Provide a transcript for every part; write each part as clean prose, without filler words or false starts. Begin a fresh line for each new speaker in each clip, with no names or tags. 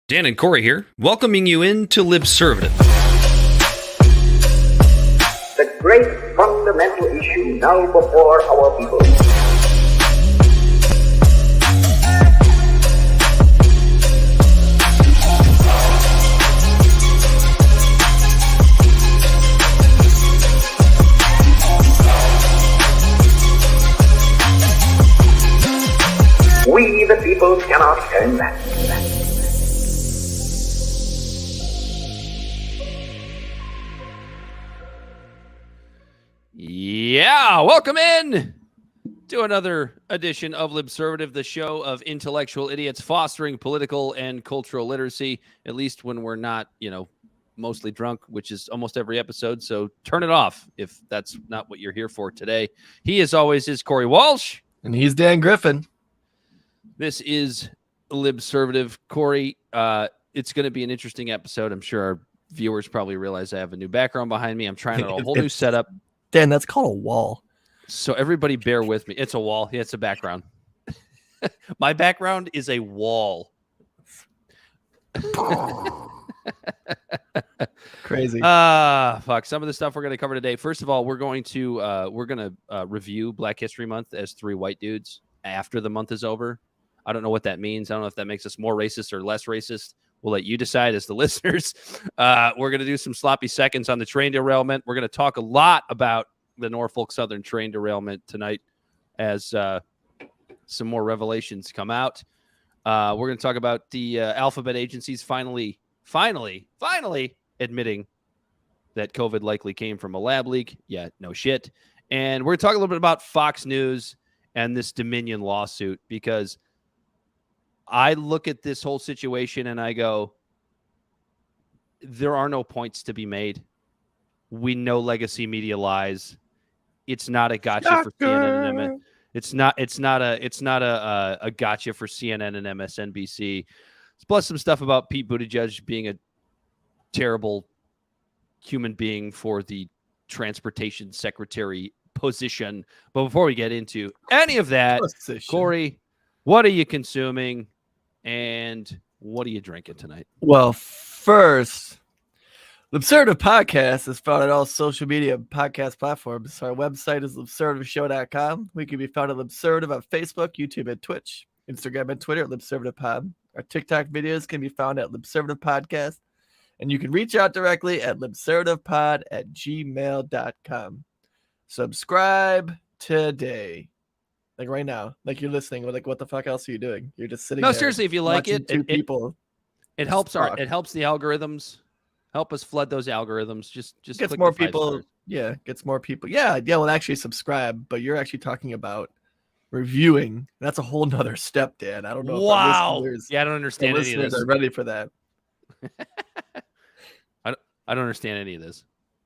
Dan and Corey here, welcoming you into Libservative.
The great fundamental issue now before our people. We, the people, cannot turn back.
Yeah, welcome in to another edition of Libservative, the show of intellectual idiots fostering political and cultural literacy, at least when we're not, mostly drunk, which is almost every episode. So turn it off if that's not what you're here for today. He, as always, is Corey Walsh.
And he's Dan Griffin.
This is Libservative. Corey, it's going to be an interesting episode. I'm sure our viewers probably realize I have a new background behind me. I'm trying out a whole new setup.
Dan, that's called a wall.
So everybody bear with me. It's a wall. Yeah, it's a background. My background is a wall.
Crazy.
Fuck. Some of the stuff we're going to cover today. First of all, we're going to review Black History Month as three white dudes after the month is over. I don't know what that means. I don't know if that makes us more racist or less racist. We'll let you decide as the listeners. We're going to do some sloppy seconds on the train derailment. We're going to talk a lot about the Norfolk Southern train derailment tonight as some more revelations come out. We're going to talk about the alphabet agencies finally admitting that COVID likely came from a lab leak. Yeah, no shit. And we're going to talk a little bit about Fox News and this Dominion lawsuit, because I look at this whole situation and I go, there are no points to be made. We know legacy media lies. It's not a gotcha for CNN. It's not a gotcha for CNN and MSNBC. Plus some stuff about Pete Buttigieg being a terrible human being for the transportation secretary position. But before we get into any of that, Corey, what are you consuming and what are you drinking tonight?
Well, first, Libservative Podcast is found on all social media podcast platforms. Our website is libservativeshow.com. We can be found at Libservative on Facebook, YouTube, and Twitch, Instagram, and Twitter at LibservativePod. Our TikTok videos can be found at Libservative Podcast, and you can reach out directly at libservativepod@gmail.com. Subscribe today. Like right now, like you're listening. Like, what the fuck else are you doing? You're just sitting.
No,
there
seriously, if you like it, it helps
talk.
it helps the algorithms. Help us flood those algorithms. Just
gets more people. Yeah, gets more people. Yeah. Well, actually subscribe, but you're actually talking about reviewing. That's a whole nother step, Dan. I don't know.
Wow. Yeah, I don't understand any of this.
Are ready for that.
I don't understand any of this.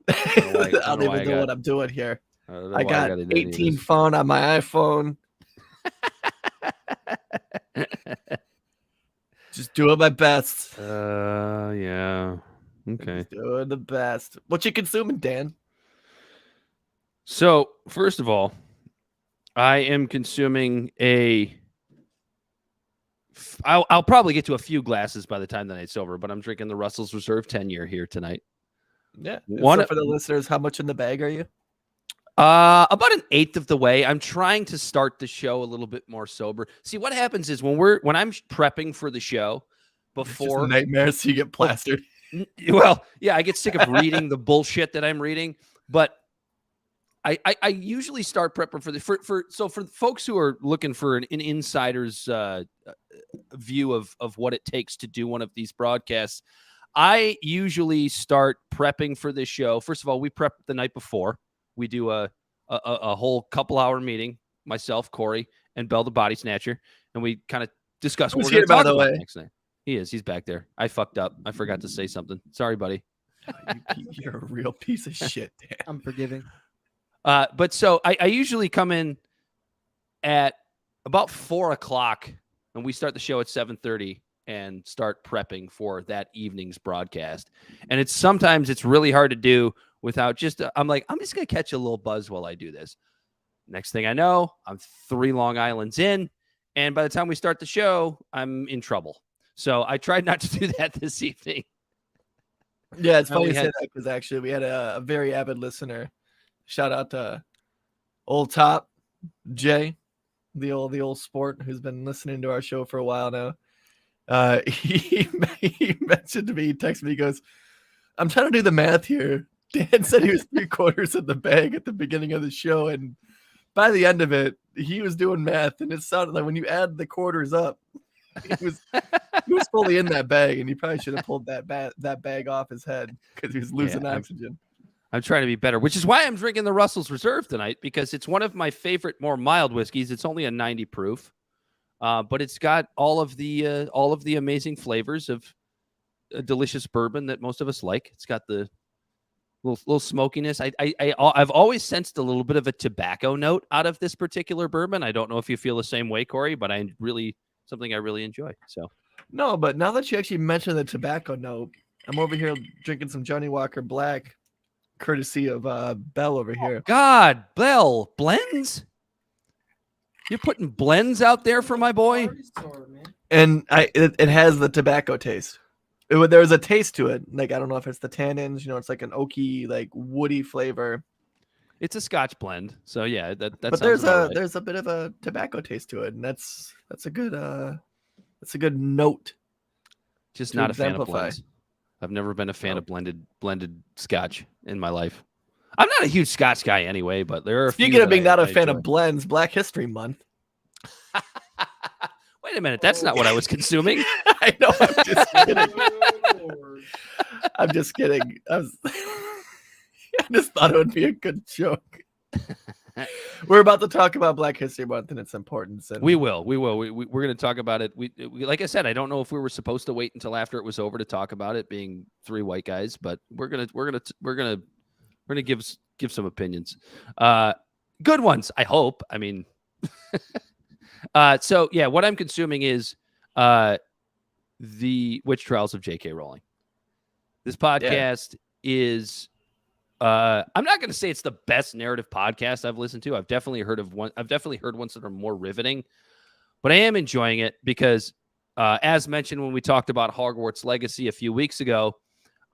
I don't even know what I'm doing here. I got 18 phone on my iPhone. Just doing my best.
Yeah. Okay.
Just doing the best. What you consuming, Dan?
So, first of all, I am consuming I'll probably get to a few glasses by the time the night's over, but I'm drinking the Russell's Reserve 10-year here tonight.
Yeah. So for the listeners, how much in the bag are you?
About an eighth of the way. I'm trying to start the show a little bit more sober. See, what happens is when I'm prepping for the show before
nightmares, so you get plastered.
Well, yeah, I get sick of reading the bullshit that I'm reading, but I usually start prepping for folks who are looking for an insider's view of what it takes to do one of these broadcasts. I usually start prepping for this show. First of all, we prep the night before. We do a whole couple-hour meeting, myself, Corey, and Bell the Body Snatcher, and we kind of discuss what we're going to talk about next night. He's back there. I fucked up. I forgot to say something. Sorry, buddy.
You're a real piece of shit, Dan.
I'm forgiving.
But so I usually come in at about 4 o'clock, and we start the show at 7:30 and start prepping for that evening's broadcast. And sometimes it's really hard to do without I'm just going to catch a little buzz while I do this. Next thing I know, I'm 3 Long Islands in. And by the time we start the show, I'm in trouble. So I tried not to do that this evening.
Yeah, it's
No,
funny
we
you say
had-
that because actually we had a very avid listener. Shout out to old Top Jay, the old sport who's been listening to our show for a while now. He mentioned to me, he texted me, he goes, I'm trying to do the math here. Dan said he was 3/4 in the bag at the beginning of the show, and by the end of it, he was doing math, and it sounded like when you add the quarters up, he was fully in that bag, and he probably should have pulled that bag off his head because he was losing oxygen.
I'm trying to be better, which is why I'm drinking the Russell's Reserve tonight, because it's one of my favorite, more mild whiskeys. It's only a 90 proof, but it's got all of the amazing flavors of a delicious bourbon that most of us like. It's got the little smokiness. I've always sensed a little bit of a tobacco note out of this particular bourbon. I don't know if you feel the same way, Corey, but something I really enjoy. So
no, but now that you actually mentioned the tobacco note, I'm over here drinking some Johnny Walker Black, courtesy of Bell over here.
God, Bell blends. You're putting blends out there for my boy,
And it has the tobacco taste. There's a taste to it. Like, I don't know if it's the tannins, it's like an oaky, like woody flavor.
It's a Scotch blend, so yeah, that.
But there's a bit of a tobacco taste to it, and that's a good note.
Just not a fan of blends. I've never been a fan of blended Scotch in my life. I'm not a huge Scotch guy anyway, but there are.
Speaking of being not a fan of blends, Black History Month.
Wait a minute, that's not what I was consuming.
I know. I'm just kidding. I'm just kidding. I just thought it would be a good joke. We're about to talk about Black History Month and its importance. And
we will. We're going to talk about it. We like I said, I don't know if we were supposed to wait until after it was over to talk about it, being three white guys, but we're gonna give some opinions. Good ones, I hope. I mean, so yeah, what I'm consuming is the Witch Trials of J.K. Rowling. This podcast is. I'm not going to say it's the best narrative podcast I've listened to. I've definitely heard ones that are more riveting, but I am enjoying it because, as mentioned when we talked about Hogwarts Legacy a few weeks ago,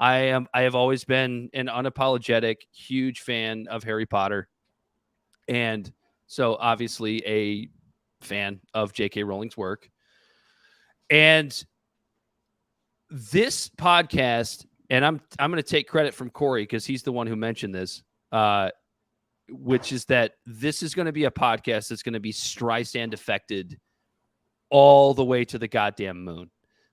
I have always been an unapologetic huge fan of Harry Potter, and so obviously a fan of J.K. Rowling's work. And this podcast. And I'm going to take credit from Corey because he's the one who mentioned this, which is that this is going to be a podcast that's going to be Streisand affected all the way to the goddamn moon,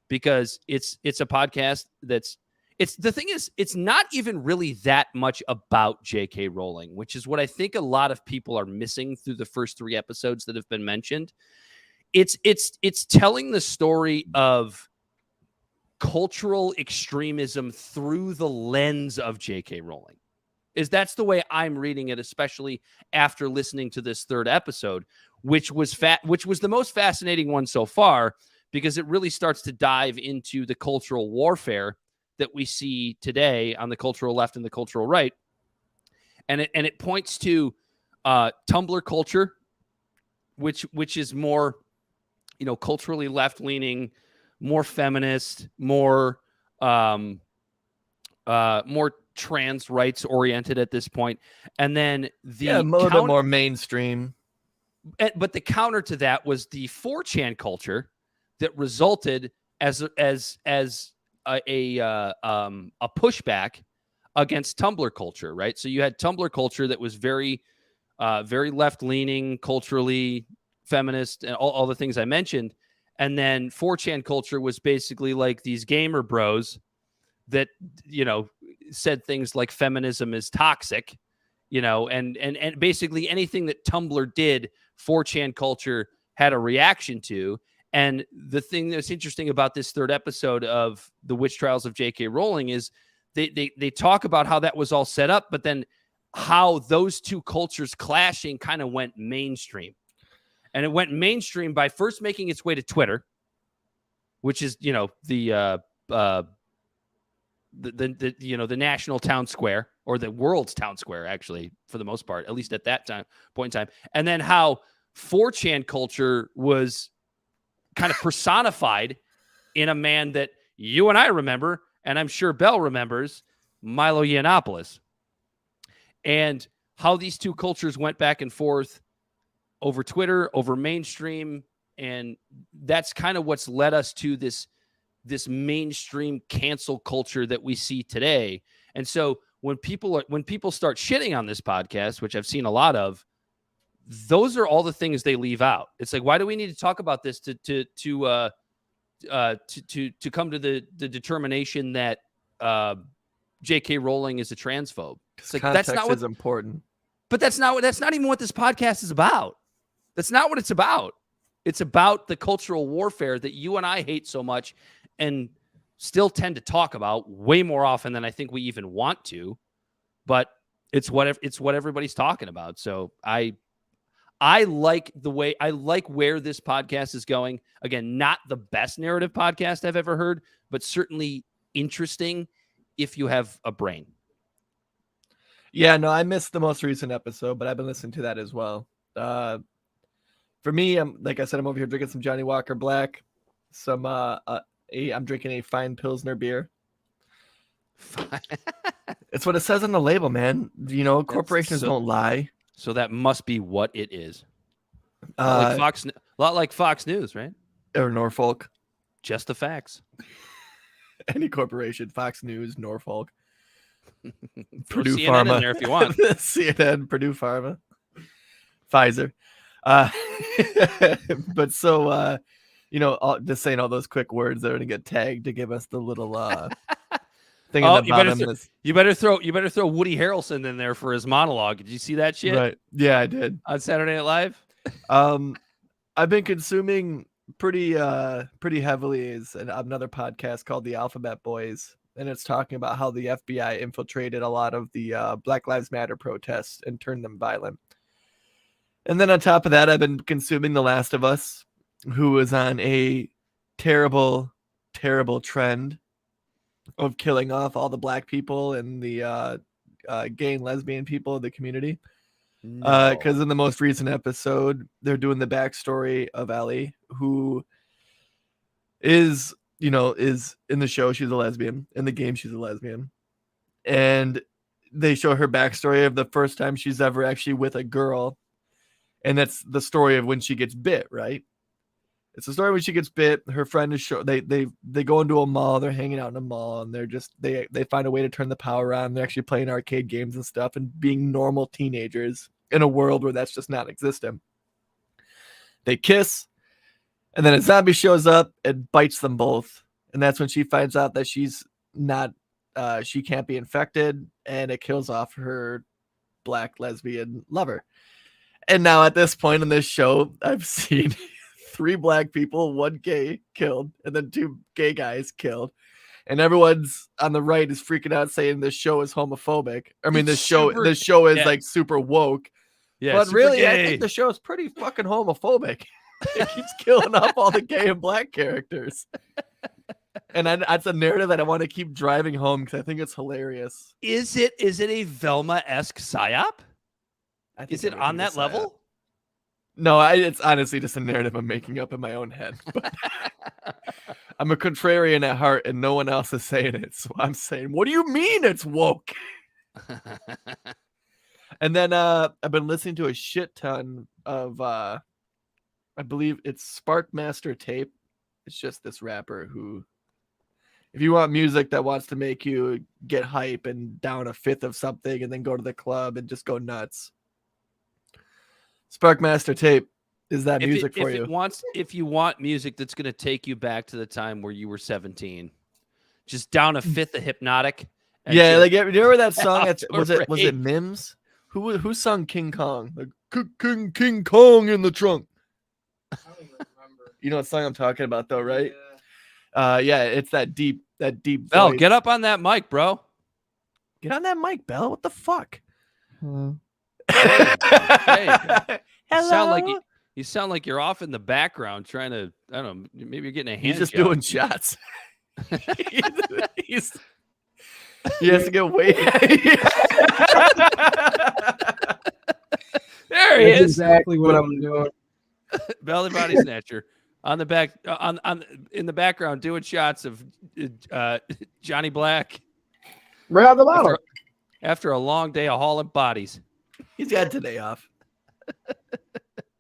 because it's a podcast the thing is, it's not even really that much about J.K. Rowling, which is what I think a lot of people are missing through the first 3 episodes that have been mentioned. It's telling the story of cultural extremism through the lens of J.K. Rowling. That's the way I'm reading it, especially after listening to this 3rd episode, which was the most fascinating one so far, because it really starts to dive into the cultural warfare that we see today on the cultural left and the cultural right, and it points to Tumblr culture, which is more, culturally left leaning, more feminist, more trans rights oriented at this point, and then
a little bit more mainstream.
But the counter to that was the 4chan culture that resulted as a pushback against Tumblr culture, right? So you had Tumblr culture that was very left leaning, culturally feminist, and all the things I mentioned. And then 4chan culture was basically like these gamer bros that, said things like feminism is toxic, and basically anything that Tumblr did, 4chan culture had a reaction to. And the thing that's interesting about this 3rd episode of The Witch Trials of J.K. Rowling is they talk about how that was all set up, but then how those two cultures clashing kind of went mainstream. And it went mainstream by first making its way to Twitter, which is, the national town square, or the world's town square, actually, for the most part, at least at that point in time. And then how 4chan culture was kind of personified in a man that you and I remember, and I'm sure Bell remembers, Milo Yiannopoulos. And how these two cultures went back and forth over Twitter, over mainstream, and that's kind of what's led us to this mainstream cancel culture that we see today. And so when people start shitting on this podcast, which I've seen a lot of, those are all the things they leave out. It's like, why do we need to talk about this to come to the determination that J.K. Rowling is a transphobe? It's like,
context
that's not what's
important.
But that's not even what this podcast is about. That's not what it's about. It's about the cultural warfare that you and I hate so much and still tend to talk about way more often than I think we even want to. But it's what everybody's talking about. So I like where this podcast is going. Again, not the best narrative podcast I've ever heard, but certainly interesting if you have a brain.
Yeah, no, I missed the most recent episode, but I've been listening to that as well. For me, like I said, I'm over here drinking some Johnny Walker Black. I'm drinking a fine Pilsner beer. It's what it says on the label, man. You know, corporations don't lie.
So that must be what it is. A lot like Fox News, right?
Or Norfolk.
Just the facts.
Any corporation, Fox News, Norfolk.
Purdue CNN Pharma in there if you want.
CNN, Purdue Pharma, Pfizer. But so, just saying all those quick words that are going to get tagged to give us the little thing at the bottom.
You better throw Woody Harrelson in there for his monologue. Did you see that shit?
Right. Yeah, I did.
On Saturday Night Live?
I've been consuming pretty heavily another podcast called The Alphabet Boys. And it's talking about how the FBI infiltrated a lot of the Black Lives Matter protests and turned them violent. And then on top of that, I've been consuming The Last of Us, who is on a terrible, terrible trend of killing off all the black people and the gay and lesbian people of the community. Because in the most recent episode, they're doing the backstory of Ellie, who is in the show, she's a lesbian. In the game, she's a lesbian. And they show her backstory of the first time she's ever actually with a girl. And that's the story of when she gets bit, right? It's the story when she gets bit. Her friend is they go into a mall, they're hanging out in a mall, and they find a way to turn the power on. They're actually playing arcade games and stuff and being normal teenagers in a world where that's just not existent. They kiss. And then a zombie shows up and bites them both. And that's when she finds out that she's not, she can't be infected, and it kills off her black lesbian lover. And now at this point in this show, I've seen 3 black people, 1 gay killed, and then 2 gay guys killed. And everyone's on the right is freaking out saying this show is homophobic. I mean, this show is like super woke. Yeah, but really, gay. I think the show is pretty fucking homophobic. It keeps killing off all the gay and black characters. And that's a narrative that I want to keep driving home because I think it's hilarious.
Is it a Velma-esque psyop? Is it on that level?
No, it's honestly just a narrative I'm making up in my own head. But I'm a contrarian at heart, and no one else is saying it. So I'm saying, what do you mean it's woke? And then I've been listening to a shit ton of... I believe it's Sparkmaster Tape. It's just this rapper who, if you want music that wants to make you get hype and down a fifth of something and then go to the club and just go nuts, Sparkmaster Tape is that music for you.
If you want music that's going to take you back to the time where you were 17, just down a fifth of Hypnotic.
Yeah, like you remember that song? Was it Mims? Who sung King Kong? Like, King Kong in the trunk. I don't even remember. You know what song I'm talking about, though, right? Yeah, it's that deep.
Bell, voice. Get up on that mic, bro.
Get on that mic, Bell. What the fuck?
Hello. Hey. Hello. You sound like you're off in the background trying to. I don't know. Maybe you're getting a hand.
He's just doing shots. He has to get way.
There he is.
Exactly what I'm doing.
Belly body snatcher. on the back on in the background doing shots of Johnny Black
Right out the bottle.
after a long day of hauling bodies.
He's got today off.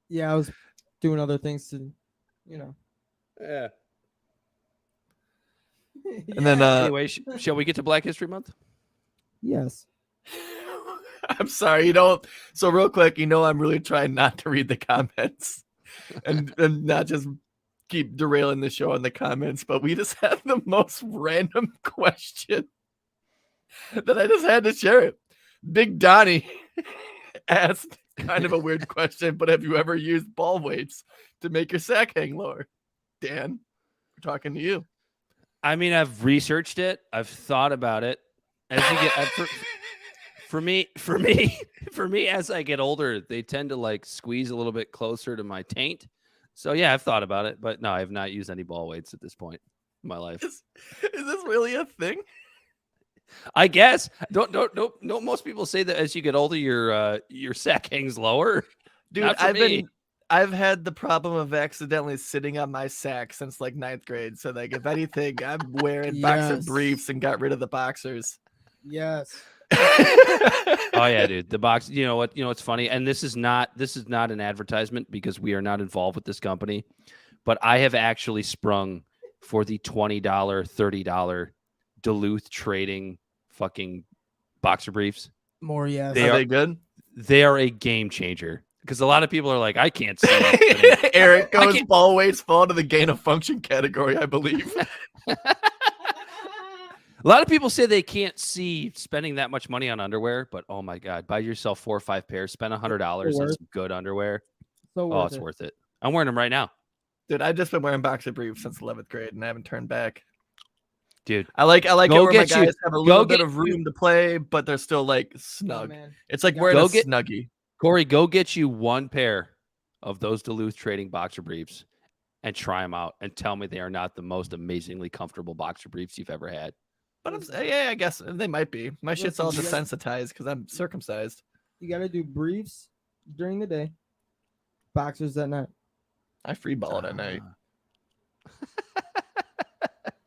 Yeah, I was doing other things to, you know.
Yeah.
And then
Anyway, shall we get to Black History Month?
Yes.
I'm sorry, you don't. So real quick, I'm really trying not to read the comments and not just keep derailing the show in the comments, but we just had the most random question that I just had to share it. Big Donnie asked kind of a weird question, but have you ever used ball weights to make your sack hang lower? Dan, we're talking to you.
I mean, I've researched it. I've thought about it. As you get for me, as I get older, they tend to like squeeze a little bit closer to my taint. So yeah, I've thought about it, but no, I have not used any ball weights at this point in my life.
Is this really a thing?
I guess don't most people say that as you get older, your sack hangs lower.
Dude,
Not for me.
I've had the problem of accidentally sitting on my sack since like 9th grade. So like if anything, I'm wearing boxer
Yes.
briefs and got rid of the boxers.
Yes.
Oh yeah, dude. The box. You know what? It's funny, and this is not an advertisement because we are not involved with this company, but I have actually sprung for the $20, $30 Duluth Trading fucking boxer briefs.
More yes.
They
Are
are-
they good?
They are a game changer because a lot of people are like, I can't see.
Eric
I
goes
can't-
ball weights fall into the gain of function category, I believe.
A lot of people say they can't see spending that much money on underwear, but oh my god, buy yourself 4 or 5 pairs, spend $100 on
worth-
some good underwear.
So
Oh, it's worth it. I'm wearing them right now,
Dude, I've just been wearing boxer briefs since 11th grade and I haven't turned back.
dude.
I like
Go
it where my
get you-
guys have a little bit
get
of room to play, but they're still like snug.
man.
It's like
Go
wearing a
get-
snuggie.
Corey, go get you 1 pair of those Duluth Trading boxer briefs and try them out and tell me they are not the most amazingly comfortable boxer briefs you've ever had.
But yeah, I guess they might be. My shit's all
Listen, you gotta-
desensitized because I'm circumcised.
You got to do briefs during the day, boxers at night.
I free ball it at night.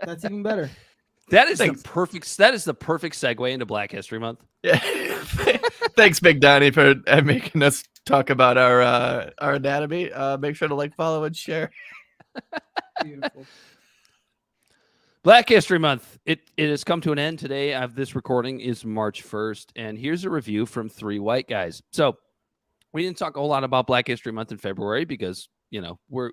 That's even better.
That is
Thanks.
the perfect segue into Black History Month.
Yeah. Thanks, Big Donnie, for making us talk about our anatomy. Make sure to like, follow, and share.
Beautiful.
Black History Month. It has come to an end today. Of this recording is March 1st, and here's a review from 3 white guys. So we didn't talk a whole lot about Black History Month in February because we're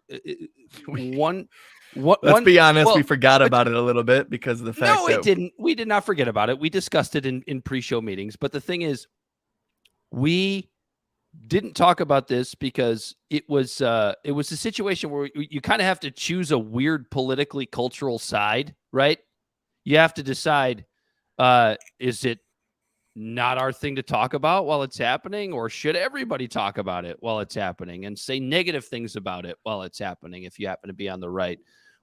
one.
Let's be honest,
well,
we forgot about it a little bit because of the fact
No,
that
it didn't. We did not forget about it. We discussed it in pre-show meetings. But the thing is, we didn't talk about this because it was a situation where you kind of have to choose a weird politically cultural side, right? You have to decide, is it not our thing to talk about while it's happening, or should everybody talk about it while it's happening and say negative things about it while it's happening if you happen to be on the right,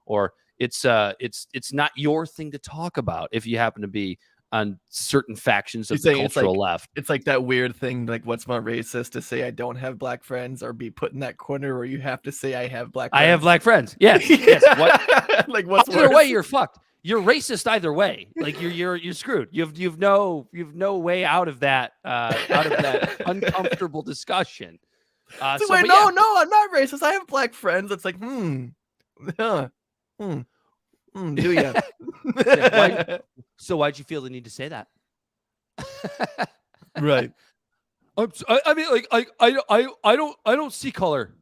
or it's not your thing to talk about if you happen to be on certain factions of
You're
the
saying it's
cultural
like-
left.
it's like that weird thing, like what's more racist, to say I don't have black friends or be put in that corner where you have to say I have black friends?
I have black friends. Yes, yes. What?
Like what's
Either
worse?
way, you're fucked. You're racist either way. Like you're screwed. You've no way out of that uncomfortable discussion.
So
So,
wait,
but
no,
yeah.
no, I'm not racist. I have black friends. It's like, do you?
Yeah, So why'd you feel the need to say that?
Right.
I mean, like I don't see color.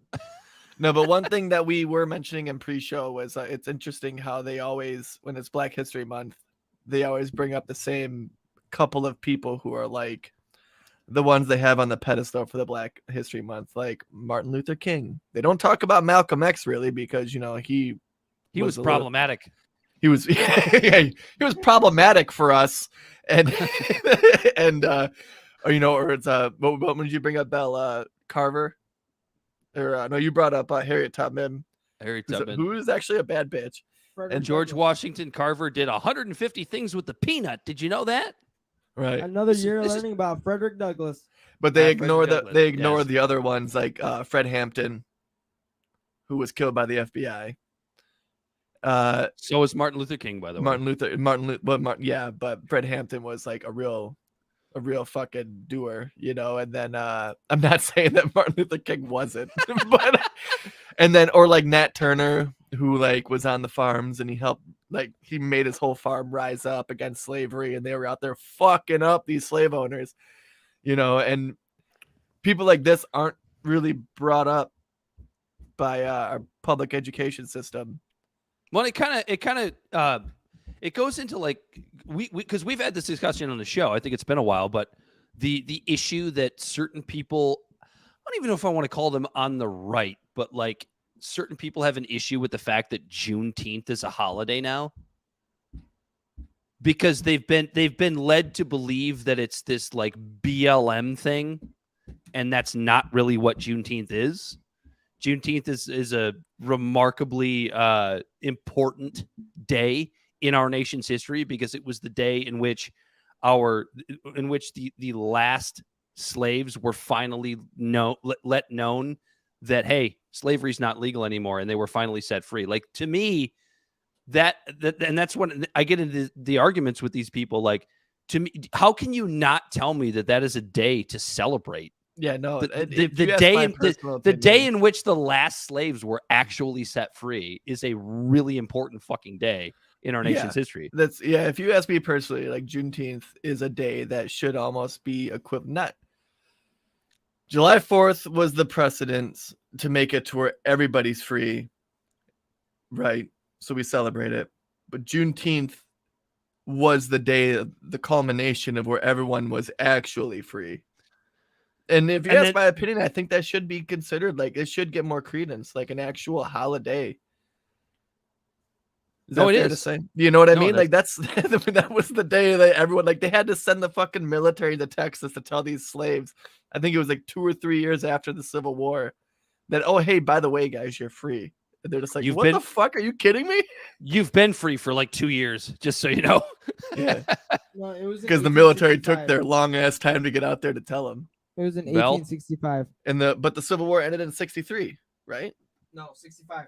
No, but one thing that we were mentioning in pre-show was it's interesting how they always, when it's Black History Month, they always bring up the same couple of people who are like the ones they have on the pedestal for the Black History Month, like Martin Luther King. They don't talk about Malcolm X really because he
was
a little-
problematic.
he was yeah, he was problematic for us, and and or it's what did you bring up, Bell Carver? Or no, you brought up Harriet Tubman,
Harry Tubman.
who is actually a bad bitch.
Frederick
And George
Douglass.
Washington Carver did 150 things with the peanut. Did you know that?
Right.
Another year
This is-
learning about Frederick Douglass.
But they
Frederick
ignore
Douglass,
the
yes.
other ones like Fred Hampton. who was killed by the FBI.
So is Martin Luther King, by the way.
But Fred Hampton was like a real fucking doer, you know. And then I'm not saying that Martin Luther King wasn't, but and then or like Nat Turner, who like was on the farms and he helped, like he made his whole farm rise up against slavery, and they were out there fucking up these slave owners, you know. And people like this aren't really brought up by our public education system.
Well, it goes into like because we've had this discussion on the show. I think it's been a while, but the issue that certain people, I don't even know if I want to call them on the right, but like certain people have an issue with the fact that Juneteenth is a holiday now, because they've been led to believe that it's this like BLM thing, and that's not really what Juneteenth is. Juneteenth is a remarkably important day in our nation's history, because it was the day in which the last slaves were finally let known that, hey, slavery's not legal anymore, and they were finally set free. Like, to me, that and that's when I get into the arguments with these people. Like, to me, how can you not tell me that is a day to celebrate?
Yeah, no.
The day in which the last slaves were actually set free is a really important fucking day in our nation's history.
If you ask me personally, like Juneteenth is a day that should almost be equivalent. Not July 4th was the precedent to make it to where everybody's free, right? So we celebrate it. But Juneteenth was the day, the culmination of where everyone was actually free. And if you ask my opinion, I think that should be considered, like, it should get more credence, like an actual holiday. Is that fair to say? You know what I mean? Like, that was the day that everyone, like, they had to send the fucking military to Texas to tell these slaves. I think it was like 2 or 3 years after the Civil War that, oh, hey, by the way, guys, you're free. And they're just like, the fuck? Are you kidding me?
You've been free for like 2 years, just so you know.
Yeah. Well, it was because the military took their long ass time to get out there to tell them.
It was in 1865.
But the Civil War ended in 63, right?
No, 65.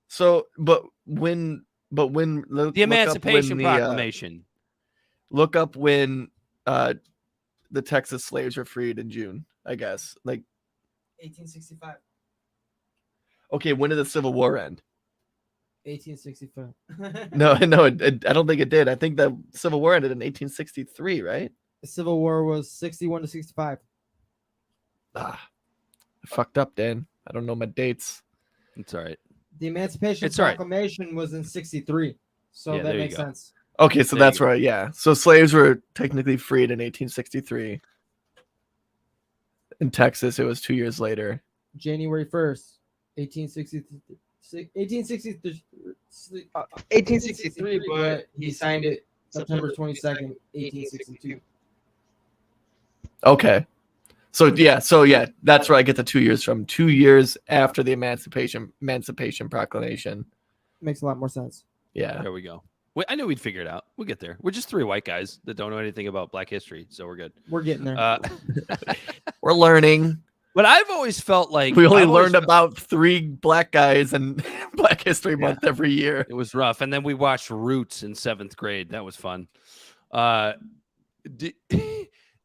So, but when the
Emancipation Proclamation.
Look up when the Texas slaves were freed in June, I guess. Like
1865.
Okay, when did the Civil War end?
1865.
No, I don't think it did. I think the Civil War ended in 1863, right?
The Civil War was 61 to 65.
I fucked up, Dan. I don't know my dates.
It's all right.
The Emancipation Proclamation was in 63. So that makes sense.
Okay, so that's right. Yeah. So slaves were technically freed in 1863. In Texas, it was 2 years later.
January 1st, 1863, but he signed it September 22nd, 1862.
Okay. So yeah, that's where I get the 2 years from. 2 years after the Emancipation Proclamation.
Makes a lot more sense.
Yeah.
There we go. I knew we'd figure it out. We'll get there. We're just 3 white guys that don't know anything about Black history, so we're good.
We're getting there.
We're learning.
But I've always felt like
we only learned about 3 black guys and Black History Month every year.
It was rough. And then we watched Roots in 7th grade. That was fun.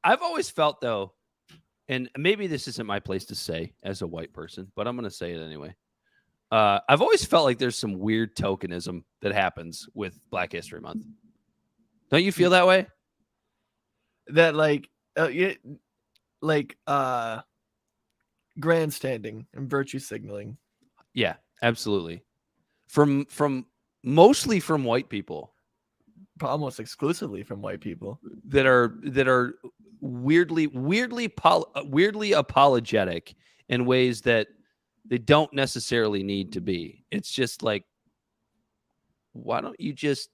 I've always felt, though, and maybe this isn't my place to say as a white person, but I'm going to say it anyway. I've always felt like there's some weird tokenism that happens with Black History Month. Don't you feel that way?
That grandstanding and virtue signaling.
Yeah, absolutely. From mostly from white people.
Almost exclusively from white people
that are weirdly apologetic in ways that they don't necessarily need to be. It's just like, why don't you just,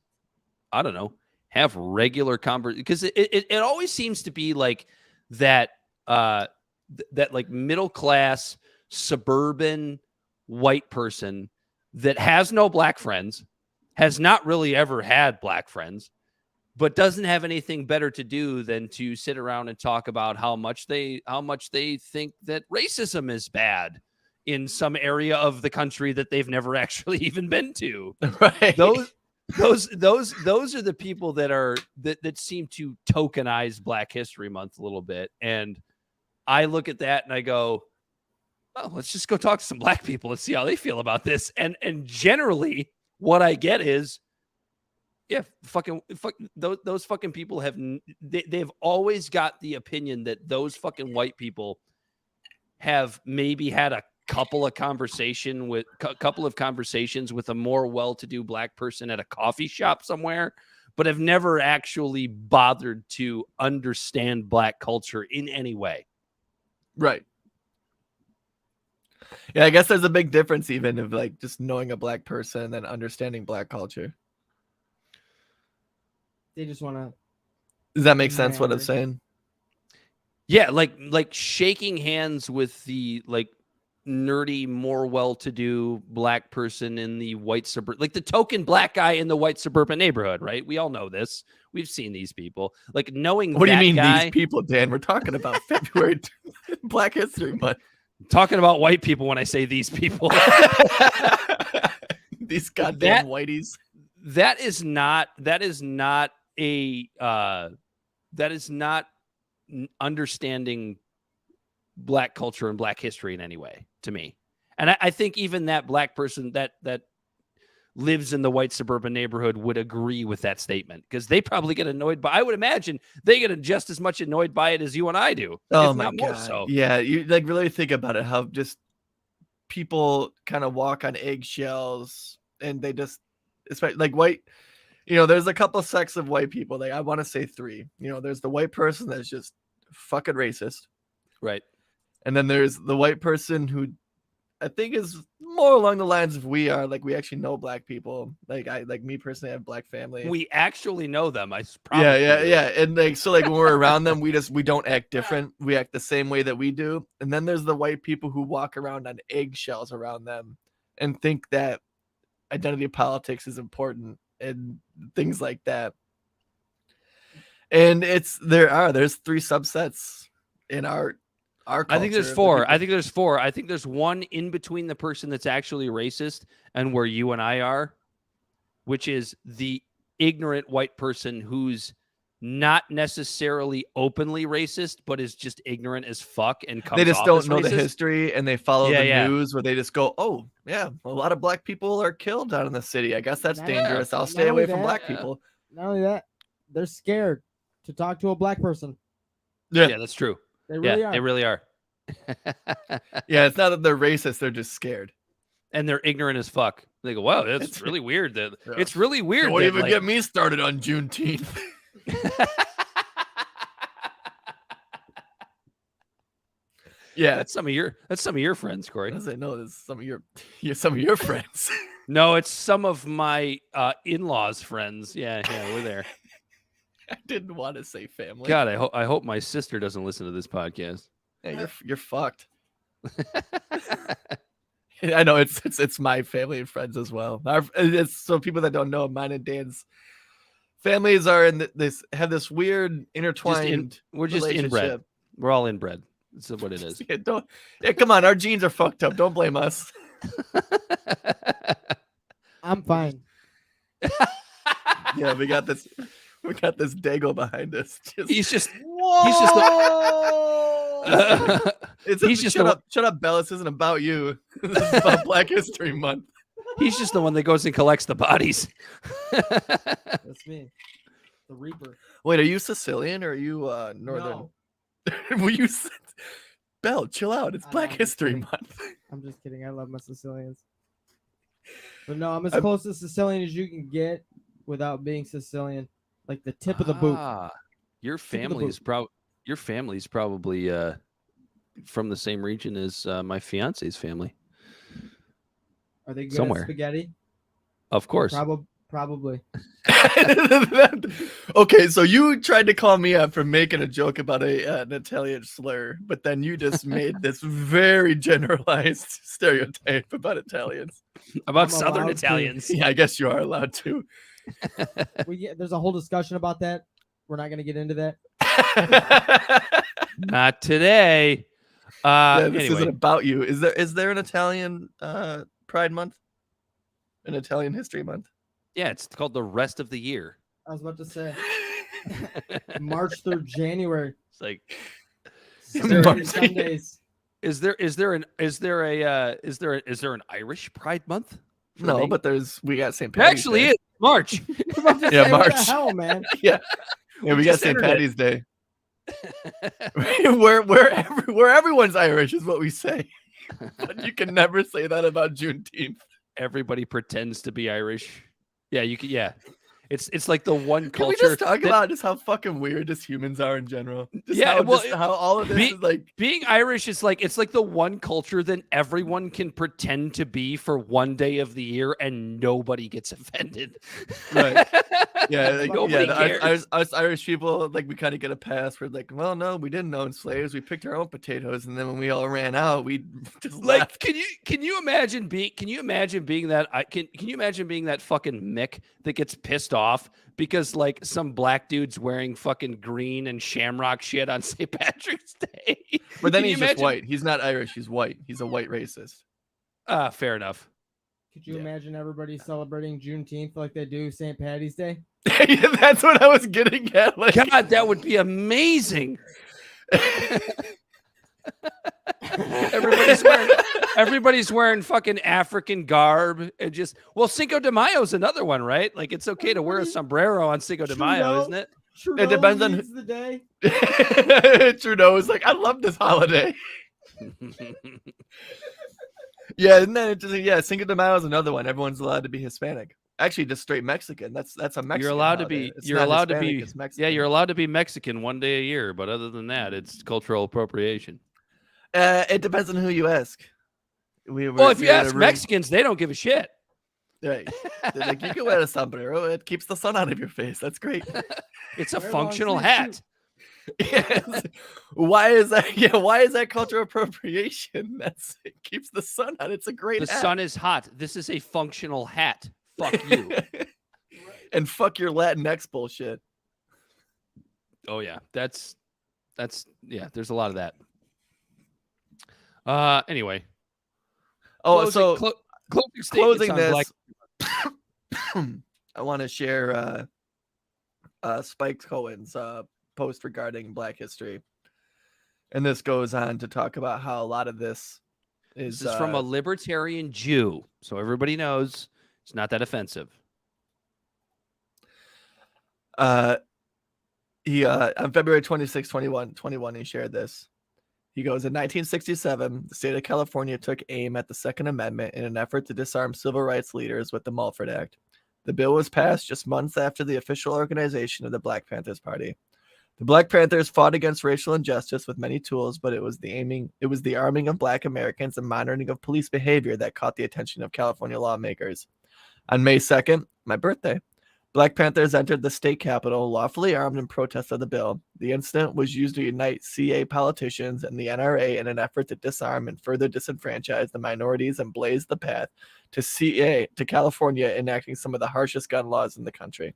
I don't know, have regular conversation? Because it always seems to be like that that like middle class suburban white person that has no black friends, has not really ever had black friends, but doesn't have anything better to do than to sit around and talk about how much they think that racism is bad in some area of the country that they've never actually even been to.
Right.
Those are the people that seem to tokenize Black History Month a little bit. And I look at that and I go, oh, let's just go talk to some Black people and see how they feel about this. And generally what I get is, yeah, those fucking people they've always got the opinion that those fucking white people have maybe had a couple of conversations with a more well-to-do Black person at a coffee shop somewhere, but have never actually bothered to understand Black culture in any way.
Right. Yeah, I guess there's a big difference even of like just knowing a Black person and then understanding Black culture.
They just want to.
Does that make sense what I'm saying?
Yeah, like shaking hands with the like nerdy, more well-to-do Black person in the white suburb, like the token Black guy in the white suburban neighborhood, right? We all know this. We've seen these people. Like knowing
what do you mean
guy,
these people, Dan? We're talking about February Black History Month.
I'm talking about white people when I say these people.
These goddamn whiteys.
That is not understanding Black culture and Black history in any way to me. And I think even that Black person that lives in the white suburban neighborhood would agree with that statement, because they probably get annoyed by, I would imagine they get just as much annoyed by it as you and I do.
Oh
if
my
not
God.
More so.
Yeah. You like really think about it, how just people kind of walk on eggshells and they just, especially like white, there's a couple sects of white people. Like I want to say 3, there's the white person that's just fucking racist.
Right.
And then there's the white person who I think is more along the lines of we are, like we actually know Black people. Like me personally, I have Black family.
We actually know them.
Yeah. And like, so like when we're around them, we don't act different. We act the same way that we do. And then there's the white people who walk around on eggshells around them and think that identity politics is important and things like that. And there's 3 subsets in our culture.
I think there's 4. I think there's one in between the person that's actually racist and where you and I are, which is the ignorant white person who's not necessarily openly racist, but is just ignorant as fuck and comes
they just
off
don't
as
know the
racist.
history, and they follow the news where they just go, oh yeah, a lot of Black people are killed out in the city. I guess that's dangerous. I'll stay away from Black people.
Not only that, they're scared to talk to a Black person.
Yeah, that's true.
They really are.
They really are.
Yeah, it's not that they're racist; they're just scared,
and they're ignorant as fuck. They go, "Wow, that's really weird." That it's really weird.
Don't even get me started on Juneteenth. Yeah,
that's some of your friends, Corey.
I know it's some of your friends.
No, it's some of my in-laws' friends. Yeah, we're there.
I didn't want to say family.
God, I hope my sister doesn't listen to this podcast.
Yeah, you're fucked. I know it's my family and friends as well. It's so people that don't know, mine and Dan's families are in have this weird intertwined.
We're just inbred. We're all inbred. That's what it is.
Come on, our genes are fucked up. Don't blame us.
I'm fine.
Yeah, we got this Dago behind us.
Shut
up, Bella. This isn't about you. This is about Black History Month.
He's just the one that goes and collects the bodies.
That's me, the Reaper.
Wait, are you Sicilian or are you Northern?
No.
Will you, Belle? Chill out. It's Black History Month.
I'm just kidding. I love my Sicilians, but no, I'm as close to Sicilian as you can get without being Sicilian. Like the tip of the boot.
Your family is probably from the same region as my fiance's family.
Are they good
somewhere?
At spaghetti?
Of course.
Probably.
Okay, so you tried to call me out for making a joke about an Italian slur, but then you just made this very generalized stereotype about Italians.
About Southern Italians.
Yeah, I guess you are allowed to.
There's a whole discussion about that. We're not going to get into that.
Not today.
This
Anyway,
isn't about you. Is there an Italian Pride Month? An Italian History Month?
yeah, it's called the rest of the year.
I was about to say March through January.
It's like,
Saturday, Sundays.
is there an Irish Pride Month? for
No,
me?
but we got St.
It
Patty's
actually
Day.
is March.
I'm about to
Yeah,
say, what the
March.
hell, man?
Yeah, we got
just
St.
entered it.
Patty's Day. where everyone's Irish is what we say, but you can never say that about Juneteenth.
Everybody pretends to be Irish. Yeah, you can. Yeah, it's like the one
Can we
culture.
just talk
that-
about just how fucking weird just humans are in general? Just
Yeah,
how,
well,
how all of this is like.
being Irish is like it's like the one culture that everyone can pretend to be for one day of the year and nobody gets offended.
Right. Yeah, like,
Nobody
yeah.
cares.
Us Irish people, like, we kind of get a pass. We're like, well, no, we didn't own slaves. We picked our own potatoes, and then when we all ran out, we just
Like,
left.
can you imagine being that can you imagine being that fucking Mick that gets pissed off because like some black dude's wearing fucking green and shamrock shit on St. Patrick's Day?
But then
Can you
he's just
imagine-
white. He's not Irish. He's white. He's a white racist.
Fair enough.
Could you
Yeah.
imagine everybody celebrating Juneteenth like they do St. Patty's Day?
Yeah, that's what I was getting at. Like,
God, that would be amazing. Everybody's wearing fucking African garb and just Cinco de Mayo is another one, right? Like it's okay to wear a sombrero on Cinco de Mayo,
Trudeau.
isn't it?
Trudeau
depends on
leads the day.
Trudeau is like, I love this holiday. Yeah, and then Cinco de Mayo is another one. Everyone's allowed to be Hispanic. Actually, just straight Mexican. That's a Mexican.
You're allowed to
holiday.
be.
It's
You're
not
allowed to
Hispanic,
be.
it's Mexican.
Yeah, you're allowed to be Mexican one day a year, but other than that, it's cultural appropriation.
It depends on who you ask.
Well, if you ask Mexicans, they don't give a shit.
right? They're like, you can wear a sombrero. It keeps the sun out of your face. That's great.
It's a
Wear long
functional
sleeve
hat.
Yes. Why is that? Yeah, why is that cultural appropriation? It keeps the sun out. It's a great.
The
hat.
sun is hot. This is a functional hat. Fuck you.
And fuck your Latinx bullshit.
Oh yeah, that's yeah. There's a lot of that. Anyway.
Oh, so
closing statements
closing
on
this,
Black-
I want to share Spike Cohen's post regarding Black history, and this goes on to talk about how a lot of this is
from a libertarian Jew, so everybody knows it's not that offensive.
He on February 26, 2021, he shared this. He goes, in 1967, the state of California took aim at the Second Amendment in an effort to disarm civil rights leaders with the Mulford Act. The bill was passed just months after the official organization of the Black Panthers Party. The Black Panthers fought against racial injustice with many tools, but it was the arming of Black Americans and monitoring of police behavior that caught the attention of California lawmakers. On May 2nd, my birthday, Black Panthers entered the state capitol lawfully armed in protest of the bill. The incident was used to unite CA politicians and the NRA in an effort to disarm and further disenfranchise the minorities and blaze the path to California enacting some of the harshest gun laws in the country.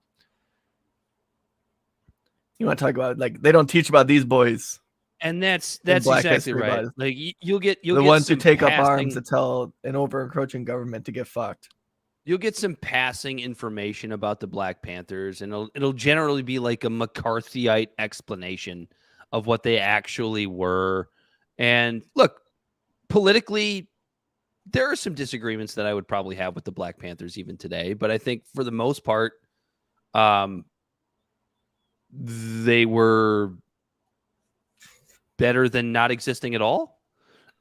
You want to talk about, like, they don't teach about these boys.
And that's
Black
exactly
history
right.
buys.
Like you'll get
The ones who
some
take up
passing-
arms to tell an over-encroaching government to get fucked.
You'll get some passing information about the Black Panthers, and it'll generally be like a McCarthyite explanation of what they actually were. And look, politically, there are some disagreements that I would probably have with the Black Panthers even today, but I think for the most part, they were better than not existing at all.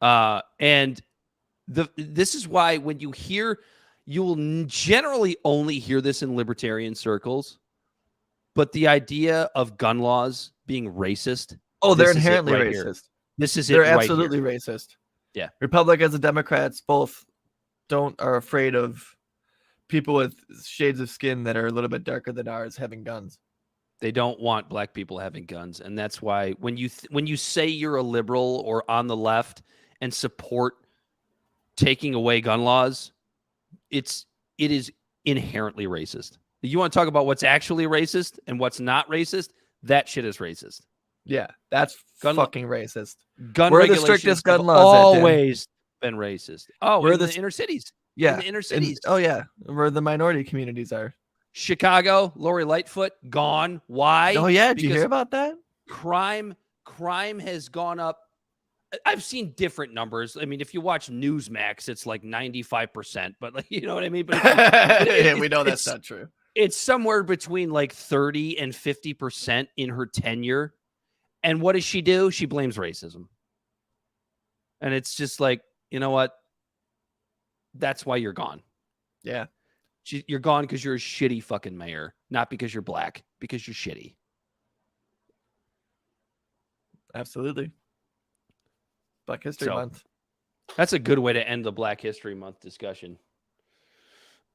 And this is why when you hear, you will generally only hear this in libertarian circles, but the idea of gun laws being racist.
Oh, they're
this is it
inherently
right
racist.
here. This is
They're
it right
absolutely
here.
racist.
Yeah.
Republicans and Democrats both are afraid of people with shades of skin that are a little bit darker than ours having guns.
They don't want black people having guns, and that's why when you say you're a liberal or on the left and support taking away gun laws, it is inherently racist. You want to talk about what's actually racist and what's not racist? That shit is racist.
Yeah, that's
Gun-
fucking racist.
Gun
We're the
regulations
strictest
have
gun laws, Ed, Tim.
always been racist. Oh,
We're
in
the
the inner cities.
Yeah.
In the inner cities.
Oh yeah, where the minority communities are.
Chicago, Lori Lightfoot, gone. Why?
Oh yeah, did you
Because
hear about that?
crime has gone up. I've seen different numbers. I mean, if you watch Newsmax, it's like 95%, but like, you know what I mean? But
Yeah, we know that's not true.
It's somewhere between like 30 and 50% in her tenure. And what does she do? She blames racism. And it's just like, you know what? That's why you're gone.
Yeah.
You're gone because you're a shitty fucking mayor, not because you're black, because you're shitty.
Absolutely. Black History Month.
That's a good way to end the Black History Month discussion.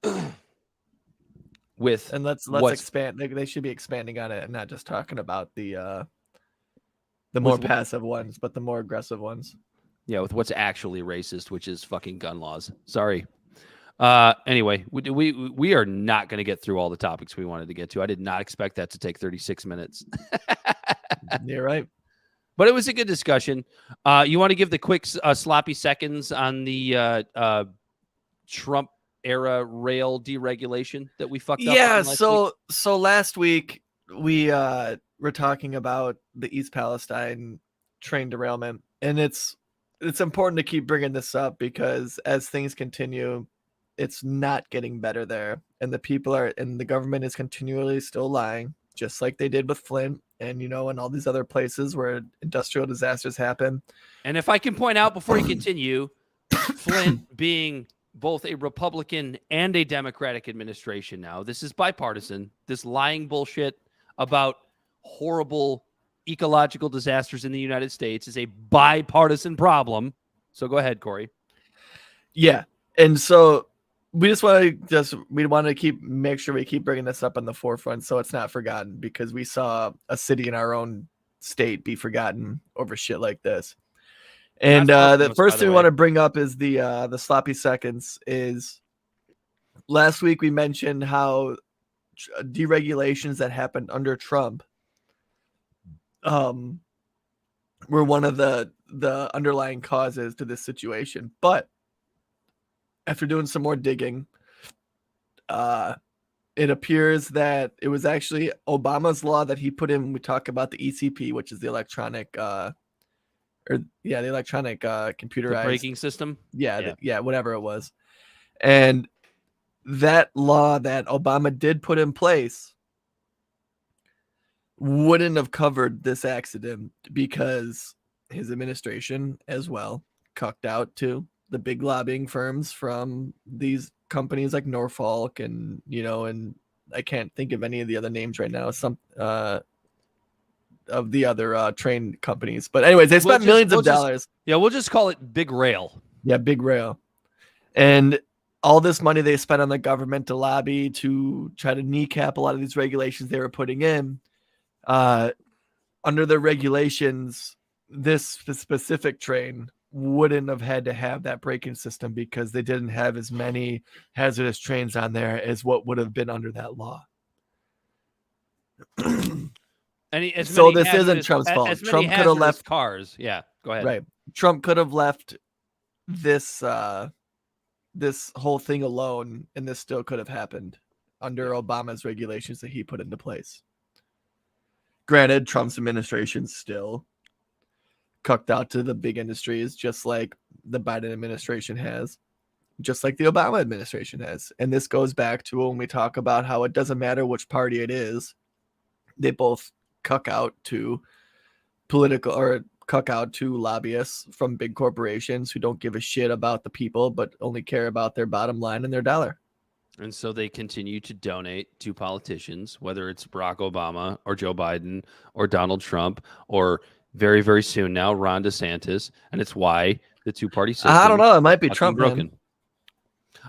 And let's expand. They should be expanding on it and not just talking about the more passive ones, but the more aggressive ones.
Yeah, with what's actually racist, which is fucking gun laws. Sorry. Anyway, we are not going to get through all the topics we wanted to get to. I did not expect that to take 36 minutes.
You're right.
But it was a good discussion. You want to give the quick sloppy seconds on the Trump era rail deregulation that we fucked up?
Yeah.
So
last week we were talking about the East Palestine train derailment, and it's important to keep bringing this up because as things continue, it's not getting better there, and the government is continually still lying, just like they did with Flint and and all these other places where industrial disasters happen.
And if I can point out before you continue, Flint being both a Republican and a Democratic administration now, this is bipartisan. This lying bullshit about horrible ecological disasters in the United States is a bipartisan problem. So go ahead, Corey.
Yeah. And so we want to make sure we keep bringing this up on the forefront so it's not forgotten, because we saw a city in our own state be forgotten over shit like this. And the first thing we want to bring up is the sloppy seconds. Is last week we mentioned how deregulations that happened under Trump were one of the underlying causes to this situation. But after doing some more digging, it appears that it was actually Obama's law that he put in. We talk about the ECP, which is the electronic computerized
braking system.
Whatever it was. And that law that Obama did put in place wouldn't have covered this accident because his administration as well cucked out to the big lobbying firms from these companies like Norfolk and and I can't think of any of the other names right now. Some of the other train companies. But anyways, they spent millions of dollars.
We'll just call it Big Rail.
Yeah, Big Rail. And all this money they spent on the government to lobby to try to kneecap a lot of these regulations they were putting in. Under the regulations, this specific train wouldn't have had to have that braking system because they didn't have as many hazardous trains on there as what would have been under that law. So this isn't Trump's fault. Trump could have left
cars. Yeah, go ahead.
Right. Trump could have left this this whole thing alone, and this still could have happened under Obama's regulations that he put into place. Granted, Trump's administration still cucked out to the big industries, just like the Biden administration has, just like the Obama administration has. And this goes back to when we talk about how it doesn't matter which party it is, they both cuck out to lobbyists from big corporations who don't give a shit about the people, but only care about their bottom line and their dollar.
And so they continue to donate to politicians, whether it's Barack Obama or Joe Biden or Donald Trump or very, very soon now Ron DeSantis. And it's why the two-party system.
I don't know. It might be Trump
broken. Man.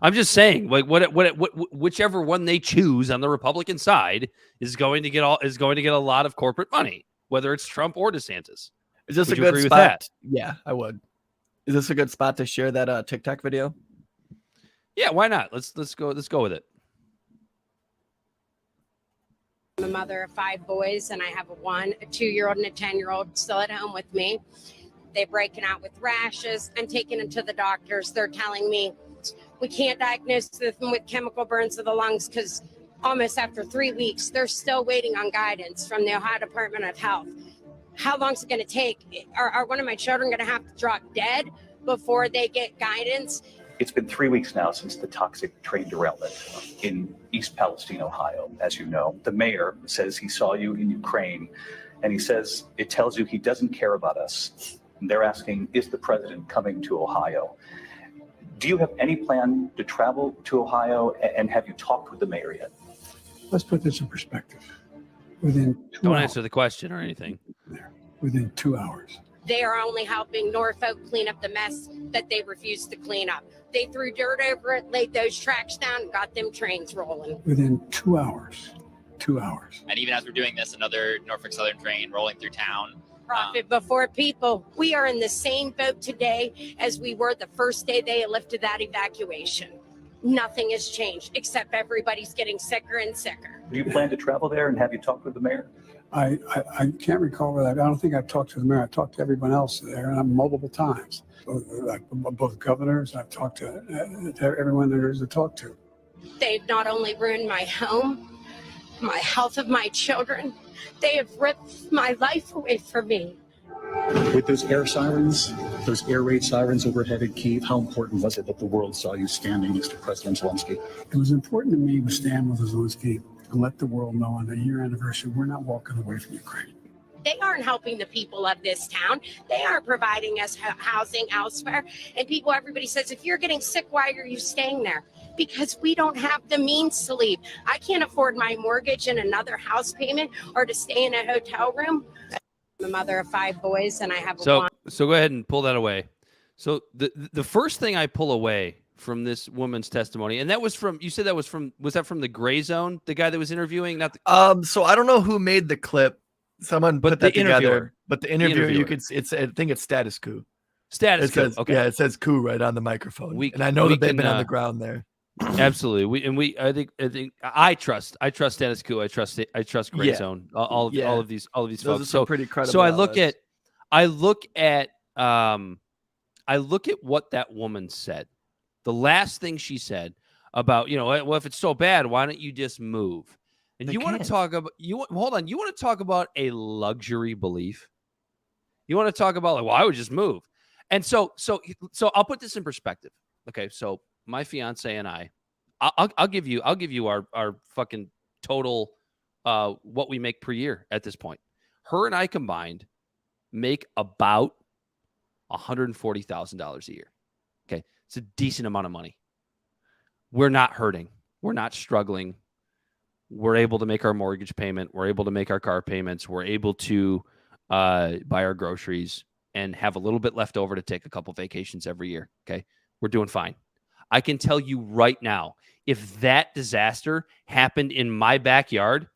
I'm just saying, like, whichever one they choose on the Republican side is going to get a lot of corporate money, whether it's Trump or DeSantis.
Is this a good spot? Yeah, I would. Is this a good spot to share that TikTok video?
Yeah, why not? Let's go with it.
The mother of 5 boys, and I have a 2-year-old, and a 10-year-old still at home with me. They're breaking out with rashes. I'm taking them to the doctors. They're telling me we can't diagnose them with chemical burns of the lungs because almost after 3 weeks, they're still waiting on guidance from the Ohio Department of Health. How long is it going to take? Are one of my children going to have to drop dead before they get guidance?
It's been 3 weeks now since the toxic train derailment in East Palestine, Ohio. As you know, the mayor says he saw you in Ukraine, and he says it tells you he doesn't care about us. And they're asking, is the president coming to Ohio? Do you have any plan to travel to Ohio, and have you talked with the mayor yet?
Let's put this in perspective. Within 2
Don't
hours,
answer the question or anything.
within 2 hours.
They are only helping Norfolk clean up the mess that they refused to clean up. They threw dirt over it, laid those tracks down, and got them trains rolling.
Within 2 hours. 2 hours.
And even as we're doing this, another Norfolk Southern train rolling through town.
Profit before people. We are in the same boat today as we were the first day they lifted that evacuation. Nothing has changed except everybody's getting sicker and sicker.
Do you plan to travel there, and have you talked with the mayor?
I can't recall whether I don't think I've talked to the mayor. I talked to everyone else there, and multiple times. Both governors. I've talked to everyone there is to talk to.
They've not only ruined my home, my health of my children, they have ripped my life away from me.
With those air sirens, those air raid sirens overhead at Kyiv, how important was it that the world saw you standing next to President Zelensky?
It was important to me to stand with Zelensky and let the world know on the year anniversary we're not walking away from Ukraine.
They aren't helping the people of this town. They aren't providing us housing elsewhere. And everybody says, if you're getting sick, why are you staying there? Because we don't have the means to leave. I can't afford my mortgage and another house payment or to stay in a hotel room. I'm a mother of 5 boys, and I have
So go ahead and pull that away. So the first thing I pull away from this woman's testimony, and that was from, you said that was that from the Gray Zone, the guy that was interviewing? Not the
So I don't know who made the clip. Someone put that together. But the interviewer, you could, I think it's Status Coup.
Status Coup.
Says,
okay.
Yeah, it says coup right on the microphone. And I know that they've been on the ground there.
Absolutely. I trust Status Quo. I trust Gray Zone. All of these
Those
folks.
are some pretty credible.
So I look at what that woman said. The last thing she said about, well, if it's so bad, why don't you just move? And you want to talk about you want to talk about a luxury belief? You want to talk about I would just move. And so I'll put this in perspective. Okay, so my fiance and I'll give you our fucking total what we make per year at this point. Her and I combined make about $140,000 a year. Okay, it's a decent amount of money. We're not hurting. We're not struggling. We're able to make our mortgage payment. We're able to make our car payments. We're able to buy our groceries and have a little bit left over to take a couple vacations every year. Okay, we're doing fine. I can tell you right now, if that disaster happened in my backyard,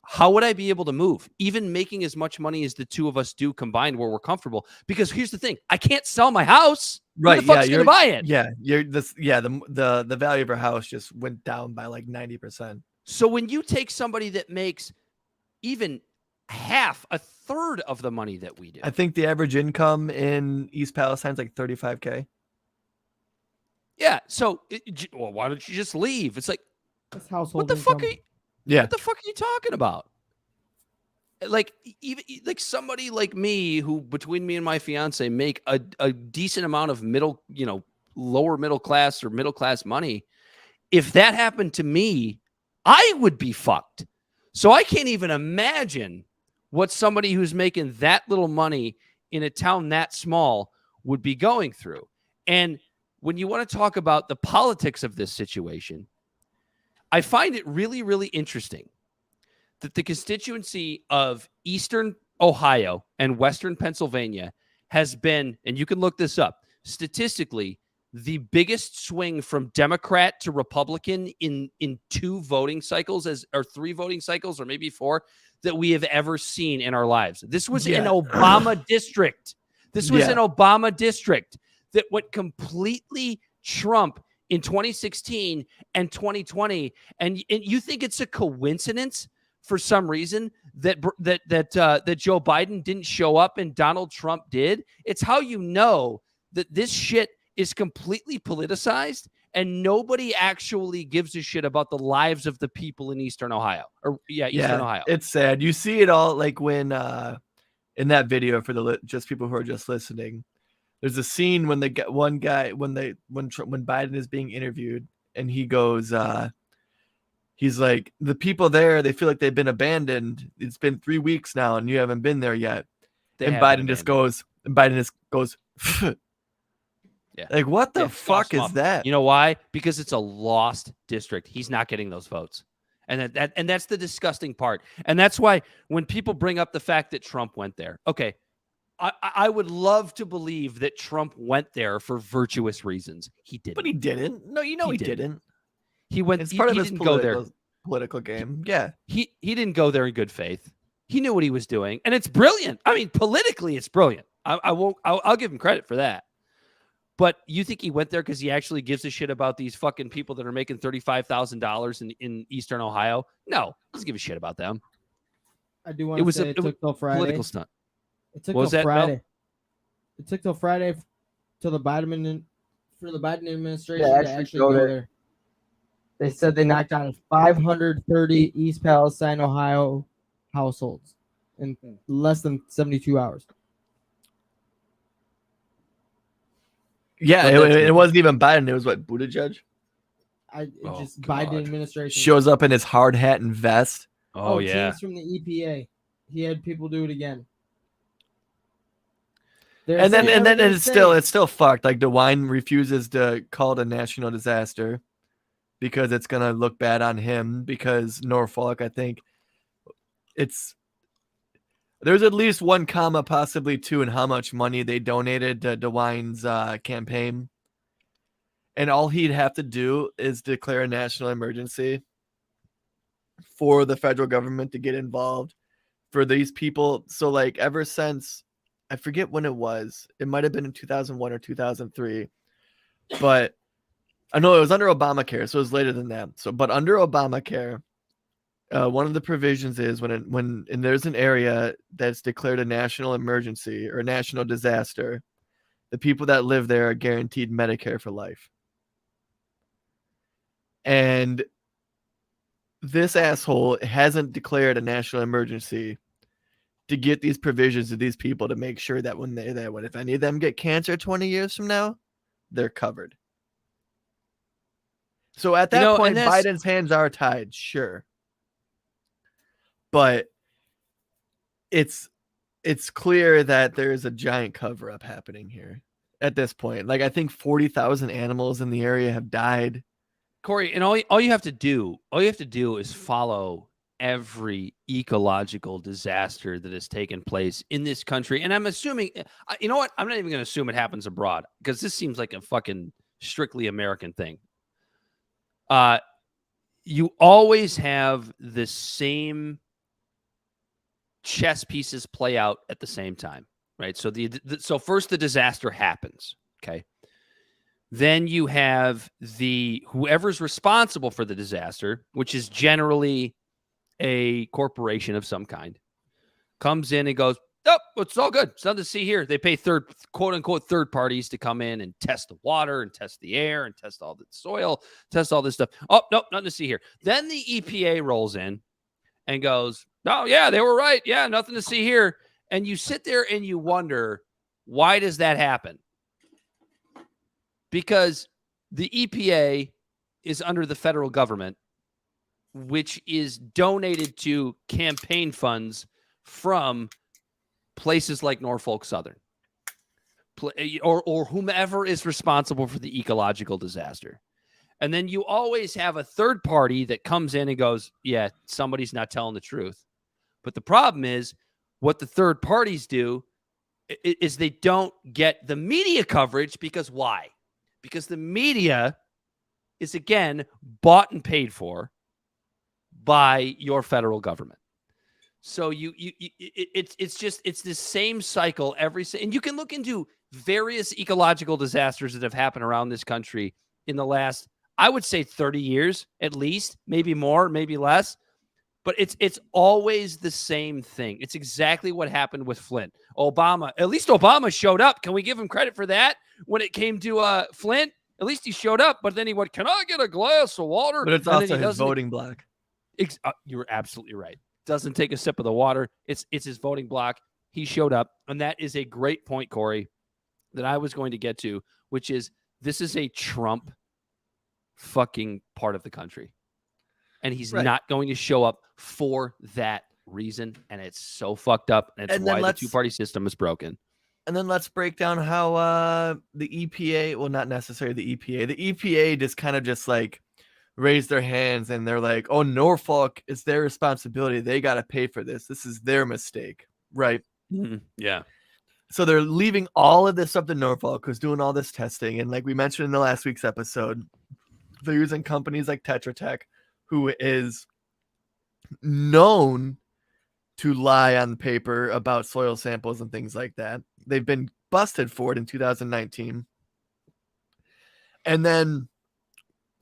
how would I be able to move? Even making as much money as the two of us do combined where we're comfortable. Because here's the thing, I can't sell my house.
Right.
Who the fuck's gonna buy it?
Yeah. The value of her house just went down by like 90%.
So when you take somebody that makes even a third of the money that we do.
I think the average income in East Palestine is like $35K.
Yeah. So why don't you just leave? It's like,
That's household
what the fuck are you?
Yeah.
What the fuck are you talking about? Like even somebody like me, who between me and my fiance make a decent amount of lower middle class or middle class money. If that happened to me, I would be fucked. So I can't even imagine what somebody who's making that little money in a town that small would be going through. And when you want to talk about the politics of this situation, I find it really, really interesting that the constituency of Eastern Ohio and Western Pennsylvania has been, and you can look this up, statistically, the biggest swing from Democrat to Republican in 2 voting cycles, or 3 voting cycles, or maybe 4, that we have ever seen in our lives. This was an Obama district. This was an Obama district that would completely trump in 2016 and 2020. And you think it's a coincidence for some reason that Joe Biden didn't show up and Donald Trump did. It's how you know that this shit is completely politicized and nobody actually gives a shit about the lives of the people in Eastern Ohio. Eastern Ohio.
It's sad. You see it all like when in that video for the just people who are just listening. There's a scene when one guy when Biden is being interviewed and he goes he's like, the people there, they feel like they've been abandoned. It's been 3 weeks now and you haven't been there yet. And Biden just goes
yeah.
Like, what the fuck is that?
You know why? Because it's a lost district. He's not getting those votes. And that's the disgusting part. And that's why when people bring up the fact that Trump went there, okay, I would love to believe that Trump went there for virtuous reasons. He didn't.
But he didn't. No, he didn't.
He went.
It's part of his
political
game. Yeah.
He didn't go there in good faith. He knew what he was doing, and it's brilliant. I mean, politically, it's brilliant. I'll give him credit for that. But you think he went there because he actually gives a shit about these fucking people that are making $35,000 in Eastern Ohio? No, doesn't give a shit about them.
I do want to say it took till Friday.
Political stunt.
It took till Friday. No? It took till Friday till the Biden administration to actually go there. They said they knocked down 530 East Palestine, Ohio households in less than 72 hours.
Yeah, it wasn't even Biden. It was what, Buttigieg?
Biden administration
shows up in his hard hat and vest.
Oh yeah,
teams from the EPA. He had people do it again.
And then it's still fucked. Like DeWine refuses to call it a national disaster because it's gonna look bad on him. Because Norfolk, I think, there's at least 1 comma, possibly 2, in how much money they donated to DeWine's campaign, and all he'd have to do is declare a national emergency for the federal government to get involved for these people. So, like, ever since, I forget when it was. It might have been in 2001 or 2003, but I know it was under Obamacare, so it was later than that. So, but under Obamacare, one of the provisions is when there's an area that's declared a national emergency or a national disaster, the people that live there are guaranteed Medicare for life. And this asshole hasn't declared a national emergency to get these provisions to these people to make sure that if any of them get cancer 20 years from now, they're covered. So at that point, Biden's hands are tied, sure. But it's clear that there's a giant cover-up happening here at this point. Like, I think 40,000 animals in the area have died.
Corey, and all you have to do is follow every ecological disaster that has taken place in this country. And I'm assuming, you know what? I'm not even going to assume it happens abroad because this seems like a fucking strictly American thing. You always have the same chess pieces play out at the same time, right? So so first the disaster happens, okay? Then you have whoever's responsible for the disaster, which is generally a corporation of some kind, comes in and goes, "Oh, it's all good. It's nothing to see here." They pay quote unquote third parties to come in and test the water and test the air and test all the soil, test all this stuff. Oh, nope, nothing to see here. Then the EPA rolls in and goes, "Oh, yeah, they were right. Yeah, nothing to see here." And you sit there and you wonder, why does that happen? Because the EPA is under the federal government, which is donated to campaign funds from places like Norfolk Southern or whomever is responsible for the ecological disaster. And then you always have a third party that comes in and goes, "Yeah, somebody's not telling the truth." But the problem is what the third parties do is they don't get the media coverage because why? Because the media is, again, bought and paid for by your federal government. So it's this same cycle and you can look into various ecological disasters that have happened around this country in the last, I would say, 30 years at least, maybe more, maybe less. But it's always the same thing. It's exactly what happened with Flint. Obama, at least Obama showed up. Can we give him credit for that? When it came to Flint, at least he showed up. But then he went, "Can I get a glass of water?"
But it's
and
also his voting block.
You're absolutely right. Doesn't take a sip of the water. It's his voting block. He showed up, and that is a great point, Corey, that I was going to get to, which is this is a Trump fucking part of the country. And he's not going to show up for that reason. And it's so fucked up. And it's why the two-party system is broken.
And then let's break down how the EPA, well, not necessarily the EPA just kind of just like raised their hands and they're like, oh, Norfolk, it's their responsibility. They got to pay for this. This is their mistake. Right.
Mm-hmm. Yeah.
So they're leaving all of this up to Norfolk, who's doing all this testing. And like we mentioned in the last week's episode, they're using companies like Tetra Tech, who is known to lie on paper about soil samples and things like that. They've been busted for it in 2019. And then,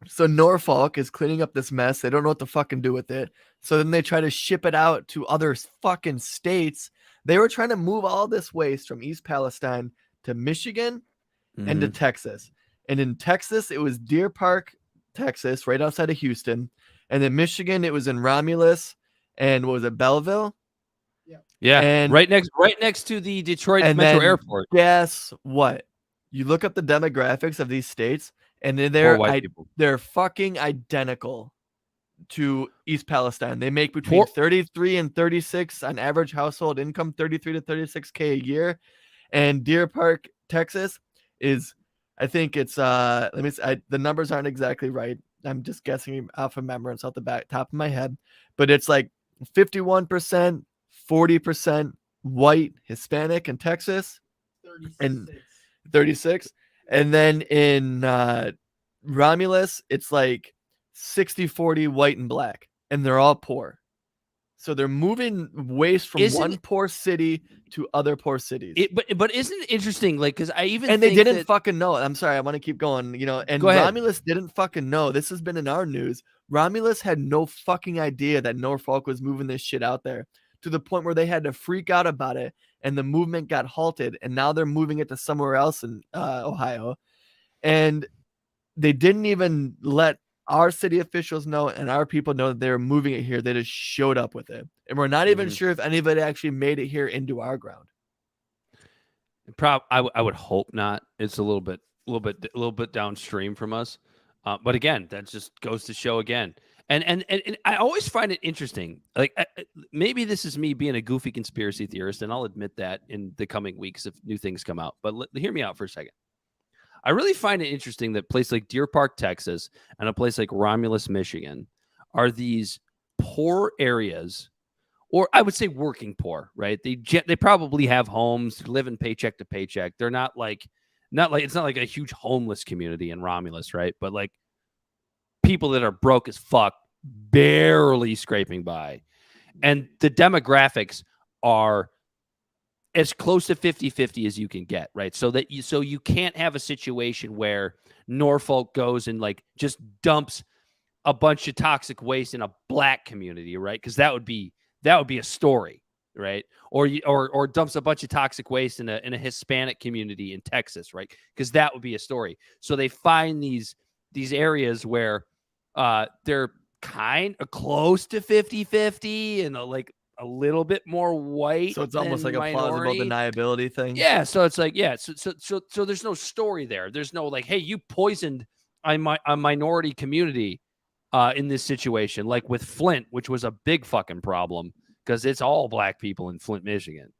so Norfolk is cleaning up this mess. They don't know what to fucking do with it. So then they try to ship it out to other fucking states. They were trying to move all this waste from East Palestine to Michigan and to Texas. And in Texas, it was Deer Park, Texas, right outside of Houston. And in Michigan, it was in Romulus and what was it, Belleville?
Yeah.
And
right next to the Detroit Metro Airport.
Guess what? You look up the demographics of these states, and they're fucking identical to East Palestine. They make between 33 and 36 on average household income, 33 to 36K a year. And Deer Park, Texas is, I think it's the numbers aren't exactly right. I'm just guessing off of memory, off the top of my head, but it's like 51%, 40% white, Hispanic in Texas, 36. And then in Romulus, it's like 60-40 white and black, and they're all poor. So they're moving waste from one poor city to other poor cities.
But isn't it interesting? Like, because I even
and they didn't fucking know. I'm sorry, I want to keep going. And
Go ahead.
Romulus didn't fucking know. This has been in our news. Romulus had no fucking idea that Norfolk was moving this shit out there, to the point where they had to freak out about it, and the movement got halted. And now they're moving it to somewhere else in Ohio, and they didn't even let our city officials know and our people know that they were moving it here. They just showed up with it. And we're not even sure if anybody actually made it here into our ground.
I would hope not. It's a little bit downstream from us. But again, that just goes to show again. And I always find it interesting. Like maybe this is me being a goofy conspiracy theorist, and I'll admit that in the coming weeks if new things come out. But hear me out for a second. I really find it interesting that a place like Deer Park, Texas, and a place like Romulus, Michigan, are these poor areas, or I would say working poor, right? They probably have homes, living paycheck to paycheck. They're not like it's not like a huge homeless community in Romulus, right? But like people that are broke as fuck, barely scraping by, and the demographics are as close to 50-50 as you can get, right? So you can't have a situation where Norfolk goes and like just dumps a bunch of toxic waste in a black community, right? Because that would be a story, right? Or dumps a bunch of toxic waste in a Hispanic community in Texas, right? Because that would be a story. So they find these areas where they're kind of close to 50-50 and like a little bit more white.
So it's almost like a plausible deniability thing.
Yeah. So it's like, yeah. So there's no story there. There's no like, hey, you poisoned a minority community in this situation, like with Flint, which was a big fucking problem because it's all black people in Flint, Michigan.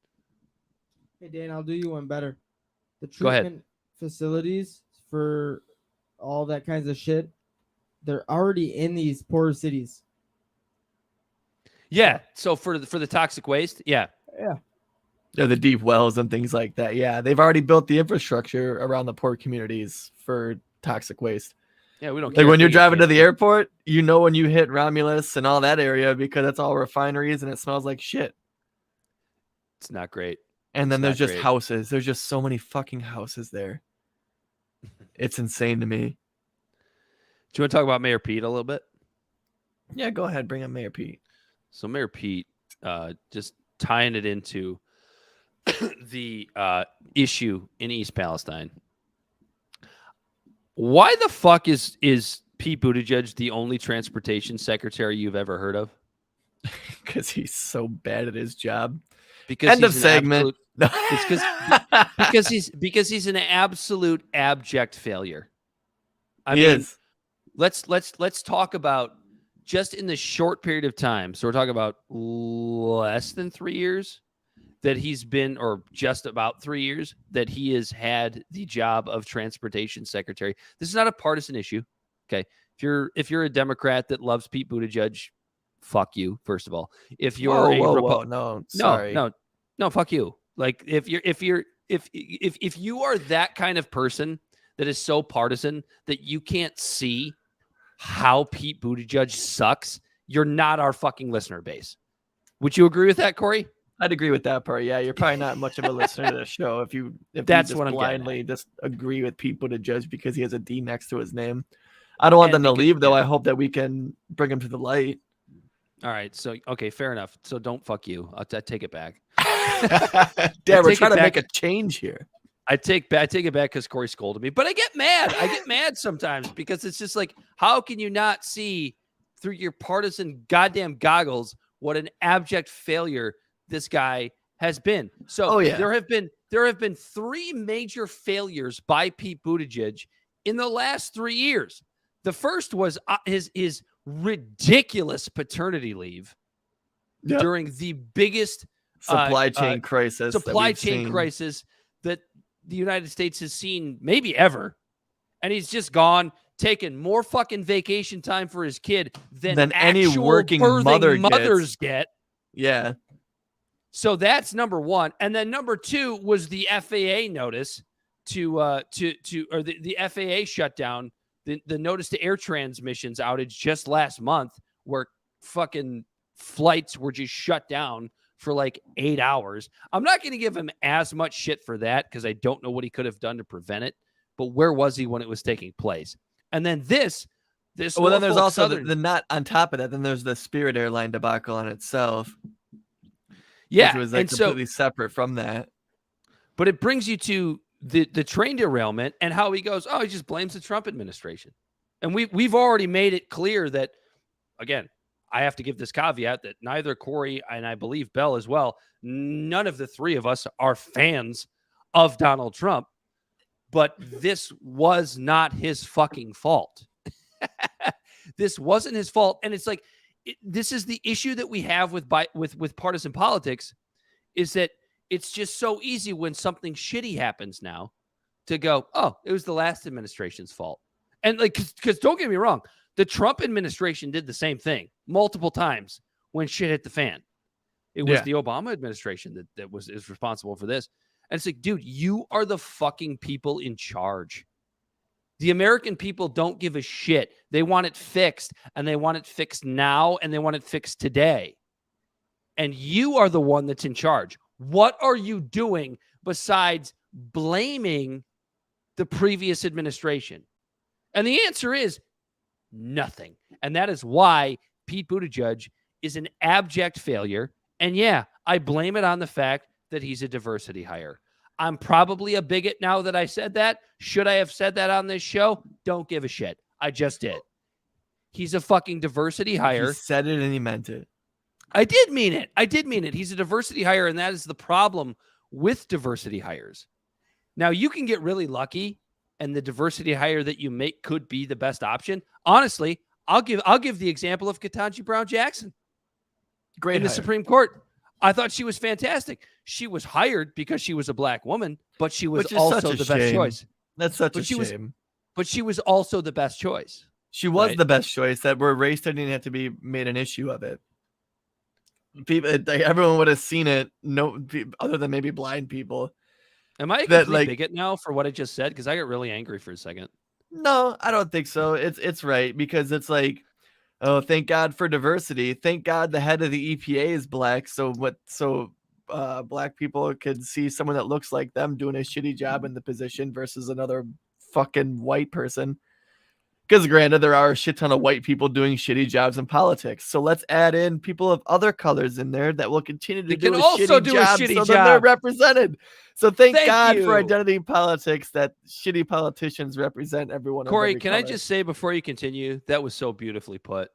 Hey, Dan, I'll do you one better. The
Go ahead.
treatment facilities for all that kinds of shit, they're already in these poor cities.
Yeah. So for the toxic waste, yeah.
The deep wells and things like that. Yeah, they've already built the infrastructure around the poor communities for toxic waste.
Yeah, we don't
like when you're driving to the airport, when you hit Romulus and all that area because it's all refineries and it smells like shit.
It's not great.
And then there's just houses. There's just so many fucking houses there. It's insane to me.
Do you want to talk about Mayor Pete a little bit?
Yeah, go ahead. Bring up Mayor Pete.
So Mayor Pete, just tying it into the issue in East Palestine. Why the fuck is Pete Buttigieg the only transportation secretary you've ever heard of?
Because he's so bad at his job.
Because
End of segment.
It's because he's an absolute abject failure. I mean, let's talk about just in the short period of time. So we're talking about less than 3 years that he's been, or just about 3 years that he has had the job of transportation secretary. This is not a partisan issue. Okay. If you're a Democrat that loves Pete Buttigieg, fuck you. First of all, if you're no, fuck you. Like if you are that kind of person that is so partisan that you can't see how Pete Buttigieg sucks, you're not our fucking listener base. Would you agree with that, Corey?
I'd agree with that part. Yeah, you're probably not much of a listener to the show if
that's
you
what I'm
blindly just agree with Pete Buttigieg because he has a D next to his name. I don't want them to leave, though. I hope that we can bring him to the light.
All right. So, okay, fair enough. So don't fuck you. I'll take it back.
Dad, we're trying to make a change here.
I take it back because Corey scolded me. But I get mad. I get mad sometimes because it's just like, how can you not see through your partisan goddamn goggles what an abject failure this guy has been? So there have been 3 major failures by Pete Buttigieg in the last 3 years. The first was his ridiculous paternity leave during the biggest
supply chain crisis
that the United States has seen maybe ever. And he's just gone, taken more fucking vacation time for his kid than
any working mothers
get.
Yeah.
So that's number one. And then number 2 was the FAA notice or the FAA shutdown, the notice to air transmissions outage just last month, where fucking flights were just shut down for like 8 hours. I'm not going to give him as much shit for that because I don't know what he could have done to prevent it. But where was he when it was taking place? And then this.
Well, then there's also the not on top of that. Then there's the Spirit Airline debacle on itself.
Yeah,
which was like completely separate from that.
But it brings you to the train derailment and how he goes, he just blames the Trump administration. And we've already made it clear that, again, I have to give this caveat that neither Corey and I believe Bell as well, none of the 3 of us are fans of Donald Trump, but this was not his fucking fault. This wasn't his fault. And it's like, this is the issue that we have with partisan politics, is that it's just so easy when something shitty happens now to go, it was the last administration's fault. And like, because don't get me wrong, the Trump administration did the same thing multiple times when shit hit the fan. It was the Obama administration that is responsible for this. And it's like, dude, you are the fucking people in charge. The American people don't give a shit. They want it fixed, and they want it fixed now, and they want it fixed today. And you are the one that's in charge. What are you doing besides blaming the previous administration? And the answer is nothing. And that is why Pete Buttigieg is an abject failure. And yeah, I blame it on the fact that he's a diversity hire. I'm probably a bigot now that I said that. Should I have said that on this show? Don't give a shit. I just did. He's a fucking diversity hire.
He said it and he meant it.
I did mean it. He's a diversity hire, and that is the problem with diversity hires. Now, you can get really lucky, and the diversity hire that you make could be the best option. Honestly, I'll give the example of Ketanji Brown Jackson.
Great
in the Supreme Court. I thought she was fantastic. She was hired because she was a black woman, but she was also the best choice.
That's such a shame.
But she was also the best choice.
She was the best choice. That where race didn't have to be made an issue of it. People, everyone would have seen it. No, other than maybe blind people.
Am I a complete bigot now for what I just said? Because I got really angry for a second.
No, I don't think so. It's right, because it's like, oh, thank God for diversity. Thank God the head of the EPA is black. So black people could see someone that looks like them doing a shitty job in the position versus another fucking white person. Because granted, there are a shit ton of white people doing shitty jobs in politics. So let's add in people of other colors in there that will continue to do a shitty job so that they're represented. So thank God for identity politics that shitty politicians represent everyone.
Corey, can I just say before you continue, that was so beautifully put.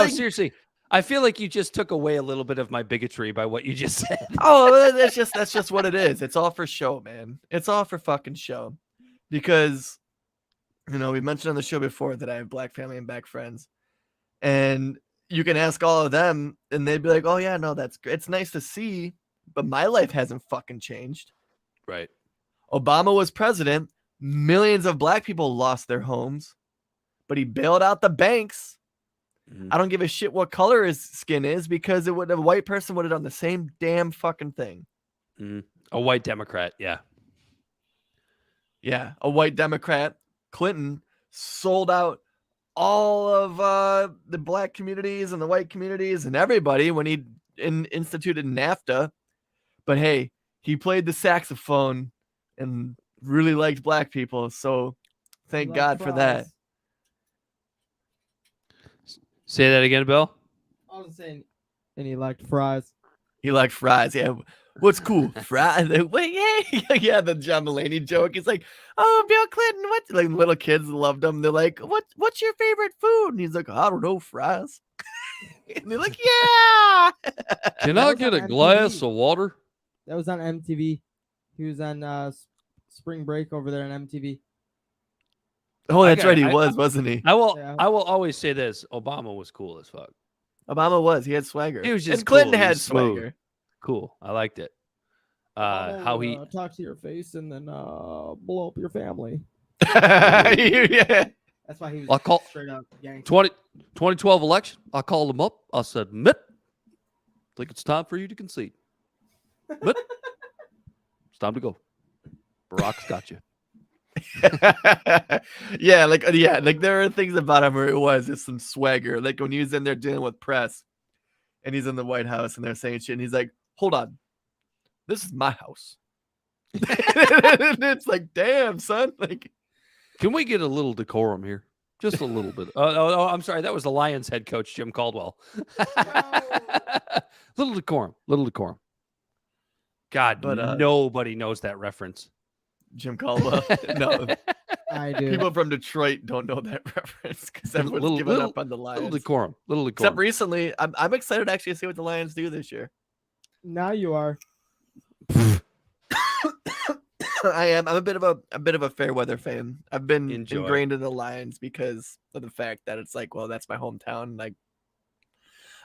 Seriously. I feel like you just took away a little bit of my bigotry by what you just said.
Oh, that's just what it is. It's all for show, man. It's all for fucking show. Because, you know, we mentioned on the show before that I have black family and black friends. And you can ask all of them and they'd be like, oh, yeah, no, that's great. It's nice to see, but my life hasn't fucking changed.
Right.
Obama was president. Millions of black people lost their homes, but he bailed out the banks. Mm-hmm. I don't give a shit what color his skin is because a white person would have done the same damn fucking thing.
Mm-hmm. A white Democrat. Yeah.
Yeah. A white Democrat. Clinton sold out all of the black communities and the white communities and everybody when he instituted NAFTA. But hey, he played the saxophone and really liked black people. So thank God for that.
Say that again, Bill.
I was saying, and he liked fries.
He liked fries. Yeah. What's cool? Fries. Wait, yeah, the John Mulaney joke. He's like, oh, Bill Clinton. What? Like little kids loved him. They're like, what's your favorite food? And he's like, I don't know, fries. And they're like, yeah.
Can I get a glass of water?
That was on MTV. He was on spring break over there on MTV.
Oh, that's right. He wasn't he?
I will always say this. Obama was cool as fuck.
Obama was. He had swagger.
He was just
and Clinton
cool.
had swagger.
Cool. I liked it. How he
talk to your face and then blow up your family.
Yeah.
That's why he was
I'll call
straight up
2012 election. I called him up. I said, Mitt, think it's time for you to concede. Mitt, it's time to go. Barack's got you.
like there are things about him where it was just some swagger. Like when he was in there dealing with press and he's in the White House and they're saying shit and he's like, hold on, this is my house. It's like, damn, son. Like,
can we get a little decorum here? Just a little bit. Oh, I'm sorry. That was the Lions head coach, Jim Caldwell. Little decorum. God, but nobody knows that reference.
Jim Caldwell. No,
I do.
People from Detroit don't know that reference because everyone's given up on the Lions.
Little decorum.
Except recently, I'm excited to actually see what the Lions do this year.
Now you are.
I am. I'm a bit of a fair weather fan. I've been ingrained in the Lions because of the fact that it's like, well, that's my hometown. Like,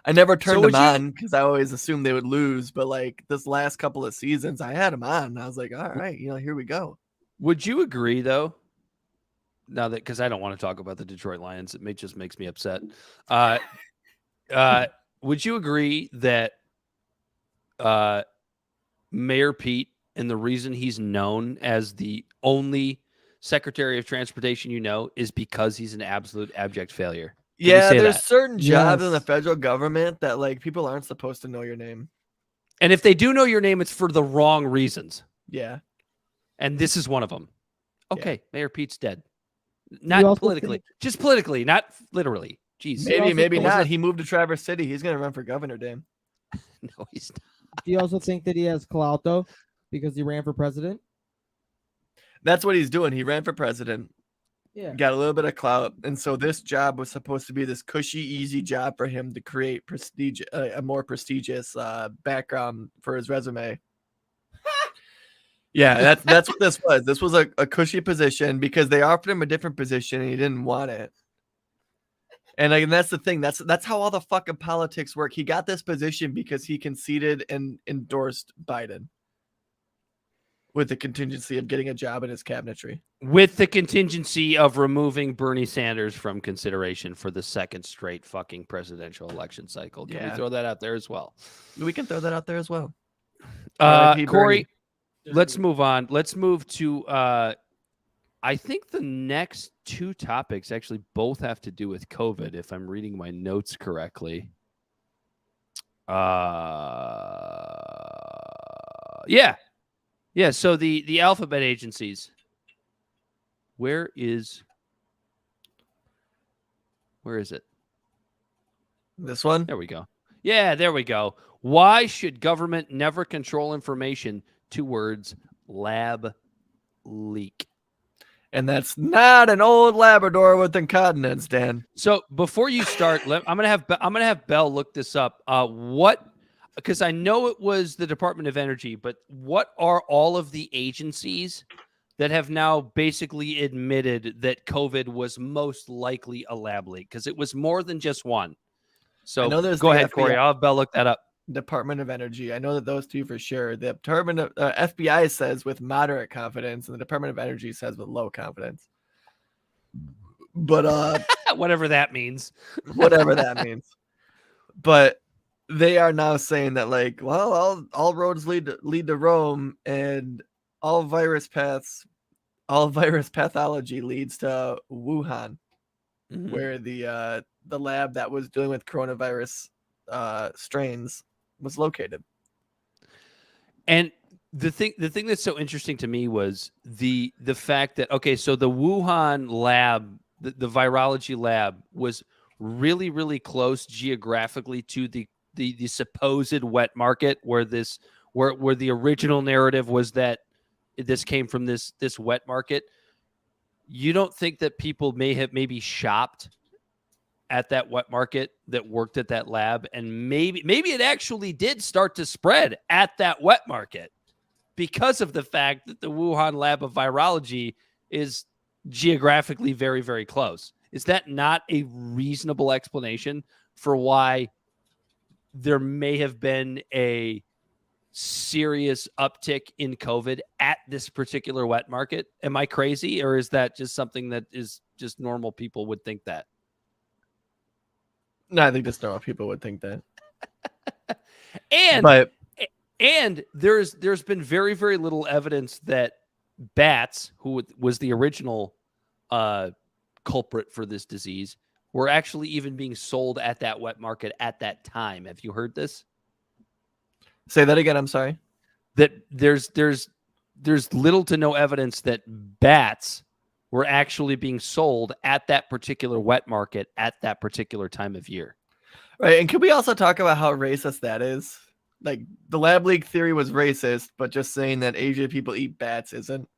I never turned them on because I always assumed they would lose. But like this last couple of seasons, I had them on. And I was like, all right, here we go.
Would you agree though? Now that because I don't want to talk about the Detroit Lions, it just makes me upset. Would you agree that Mayor Pete and the reason he's known as the only Secretary of Transportation is because he's an absolute abject failure?
Yeah, there's certain jobs in the federal government that like people aren't supposed to know your name.
And if they do know your name, it's for the wrong reasons.
Yeah.
And this is one of them. Okay, yeah. Mayor Pete's dead. Not politically, just politically, not literally. Jeez.
Maybe not. He moved to Traverse City. He's going to run for governor, Dan.
No, he's not.
Do you also think that he has clout, though, because he ran for president?
That's what he's doing. He ran for president.
Yeah.
Got a little bit of clout. And so this job was supposed to be this cushy, easy job for him to create prestige, a more prestigious background for his resume. Yeah, that's what this was. This was a cushy position because they offered him a different position and he didn't want it. And like, that's the thing. That's how all the fucking politics work. He got this position because he conceded and endorsed Biden with the contingency of getting a job in his cabinetry.
With the contingency of removing Bernie Sanders from consideration for the second straight fucking presidential election cycle. Can we throw that out there as well?
We can throw that out there as well.
Corey, let's move on. Let's move to I think the next two topics actually both have to do with COVID, if I'm reading my notes correctly. Yeah. So the alphabet agencies Where is it?
This one?
There we go. Yeah, there we go. Why should government never control information? 2 words, lab leak.
And that's not an old Labrador with incontinence, Dan.
So before you start, I'm gonna have Bell look this up. Because I know it was the Department of Energy, but what are all of the agencies that have now basically admitted that COVID was most likely a lab leak? Because it was more than just one. So go ahead, Corey. I'll have Bell look that up.
Department of Energy. I know that those 2 for sure. The Department of FBI says with moderate confidence, and the Department of Energy says with low confidence. But
whatever that means.
Whatever that means. But they are now saying that, like, well, all roads lead to Rome, and all virus pathology leads to Wuhan, where the lab that was dealing with coronavirus strains was located.
And the thing that's so interesting to me was the fact that, okay, so the Wuhan lab, the virology lab, was really, really close geographically to the supposed wet market, where the original narrative was that this came from this wet market. You don't think that people maybe shopped at that wet market that worked at that lab, and maybe it actually did start to spread at that wet market because of the fact that the Wuhan lab of virology is geographically very, very close? Is that not a reasonable explanation for why there may have been a serious uptick in COVID at this particular wet market? Am I crazy, or is that just something that is just normal people would think that?
No, I think just normal people would think that.
And there's been very, very little evidence that bats, who was the original culprit for this disease, were actually even being sold at that wet market at that time. Have you heard this?
Say that again. I'm sorry.
That there's little to no evidence that bats were actually being sold at that particular wet market at that particular time of year.
Right. And can we also talk about how racist that is? Like, the lab leak theory was racist, but just saying that Asian people eat bats isn't.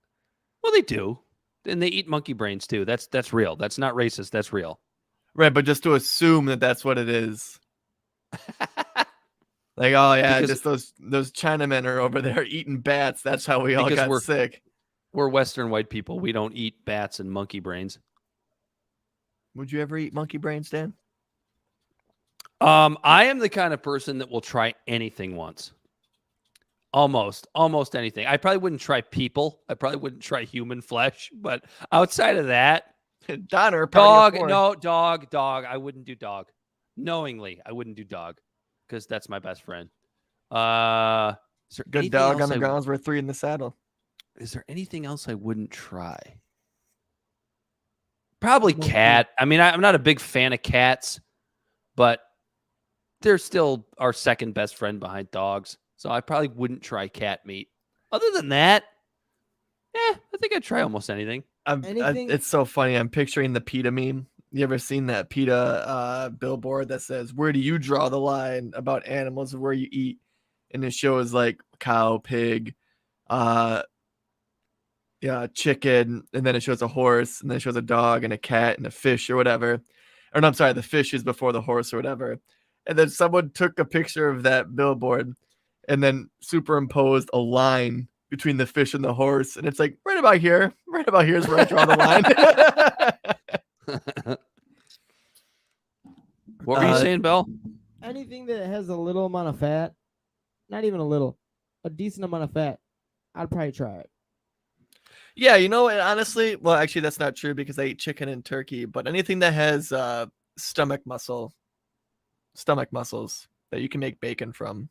Well, they do. And they eat monkey brains too. That's real. That's not racist. That's real.
Right. But just to assume that that's what it is. Like, oh yeah, because just those Chinamen are over there eating bats. That's how we all got sick.
We're Western white people. We don't eat bats and monkey brains.
Would you ever eat monkey brains, Dan?
I am the kind of person that will try anything once. Almost anything. I probably wouldn't try people. I probably wouldn't try human flesh. But outside of that,
Donner,
dog. No, dog. I wouldn't do dog. Knowingly, I wouldn't do dog because that's my best friend.
Good dog on the grounds worth 3 in the saddle.
Is there anything else I wouldn't try? Probably cat. I mean, I'm not a big fan of cats, but they're still our second best friend behind dogs. So I probably wouldn't try cat meat. Other than that, I think I'd try almost anything.
It's so funny. I'm picturing the PETA meme. You ever seen that PETA billboard that says, "Where do you draw the line about animals where you eat?" And it shows like cow, pig, chicken, and then it shows a horse, and then it shows a dog and a cat and a fish or whatever. Or no, I'm sorry, the fish is before the horse or whatever. And then someone took a picture of that billboard and then superimposed a line between the fish and the horse. And it's like, right about here is where I draw the line.
What were you saying, Bill?
Anything that has a little amount of fat, not even a little, a decent amount of fat, I'd probably try it.
Yeah, you know, honestly, well, actually, that's not true because I eat chicken and turkey, but anything that has stomach muscles that you can make bacon from.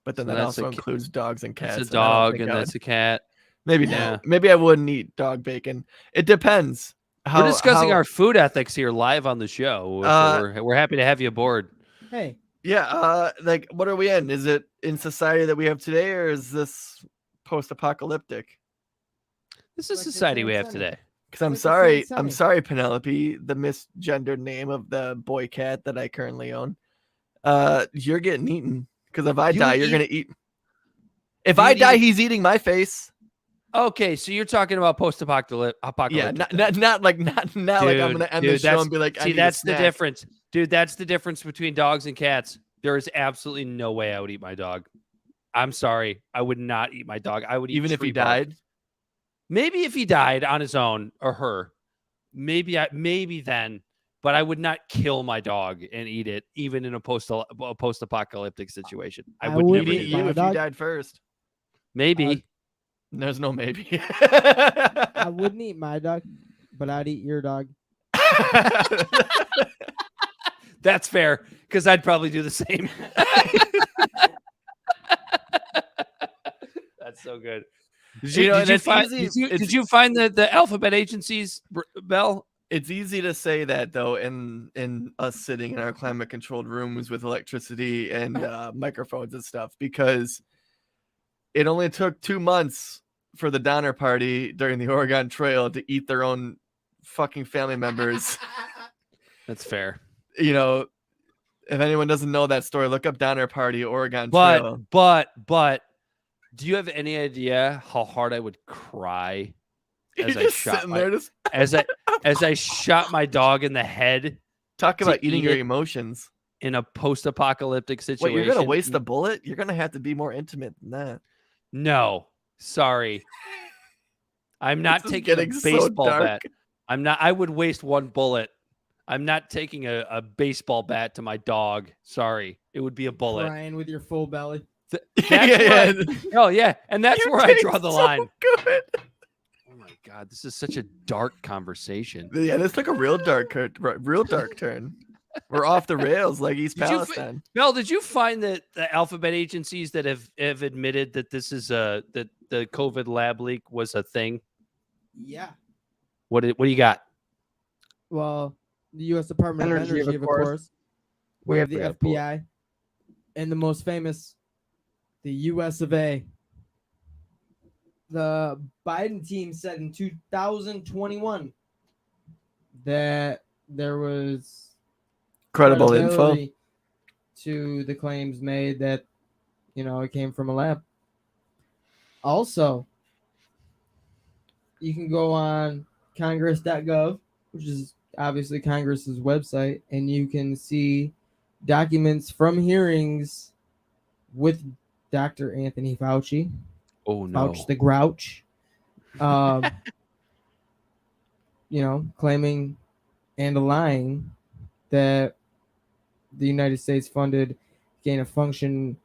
But then that also includes dogs and cats.
It's a dog and that's a cat.
Maybe not. Maybe I wouldn't eat dog bacon. It depends.
We're discussing our food ethics here live on the show. So we're happy to have you aboard.
Hey.
Yeah. Like, what are we in? Is it in society that we have today, or is this post-apocalyptic?
This is society we have today.
Because I'm sorry, Penelope, the misgendered name of the boy cat that I currently own. You're getting eaten. Because if I die, you're gonna eat. If I die, he's eating my face.
Okay, so you're talking about post-apocalyptic.
Yeah, not like I'm gonna end the show and be like,
see, that's the difference, dude. That's the difference between dogs and cats. There is absolutely no way I would eat my dog. I'm sorry, I would not eat my dog. I would eat
even if he died.
Maybe if he died on his own or her, maybe then. But I would not kill my dog and eat it, even in a post-apocalyptic situation. I would never
eat you if you died first.
Maybe.
There's no maybe.
I wouldn't eat my dog, but I'd eat your dog.
That's fair, because I'd probably do the same. That's so good. Did you find the alphabet agencies, Bell?
It's easy to say that, though, in us sitting in our climate-controlled rooms with electricity and microphones and stuff, because it only took 2 months for the Donner Party during the Oregon Trail to eat their own fucking family members.
That's fair.
You know, if anyone doesn't know that story, look up Donner Party, Oregon Trail.
But do you have any idea how hard I would cry as I shot as I shot my dog in the head?
Talk about eating your emotions
in a post-apocalyptic situation.
Wait, you're gonna waste the bullet? You're gonna have to be more intimate than that.
No, sorry. I'm not taking a baseball bat. I'm not. I would waste one bullet. I'm not taking a baseball bat to my dog. Sorry, it would be a bullet.
Crying with your full belly.
Oh yeah, and that's where I draw the line.
Good.
Oh my god, this is such a dark conversation.
Yeah, this took a real dark turn. We're off the rails like East Palestine.
Mel, did you find that the alphabet agencies that have admitted that this is that the COVID lab leak was a thing?
Yeah.
What do you got?
Well, the U.S. Department of Energy, of course. We have the FBI, and the most famous, the U.S. of A. The Biden team said in 2021 that there was
credible info
to the claims made that, it came from a lab. Also, you can go on congress.gov, which is obviously Congress's website, and you can see documents from hearings with Dr. Anthony Fauci.
Oh no,
Fauci the Grouch. Claiming and lying that the United States funded gain-of-function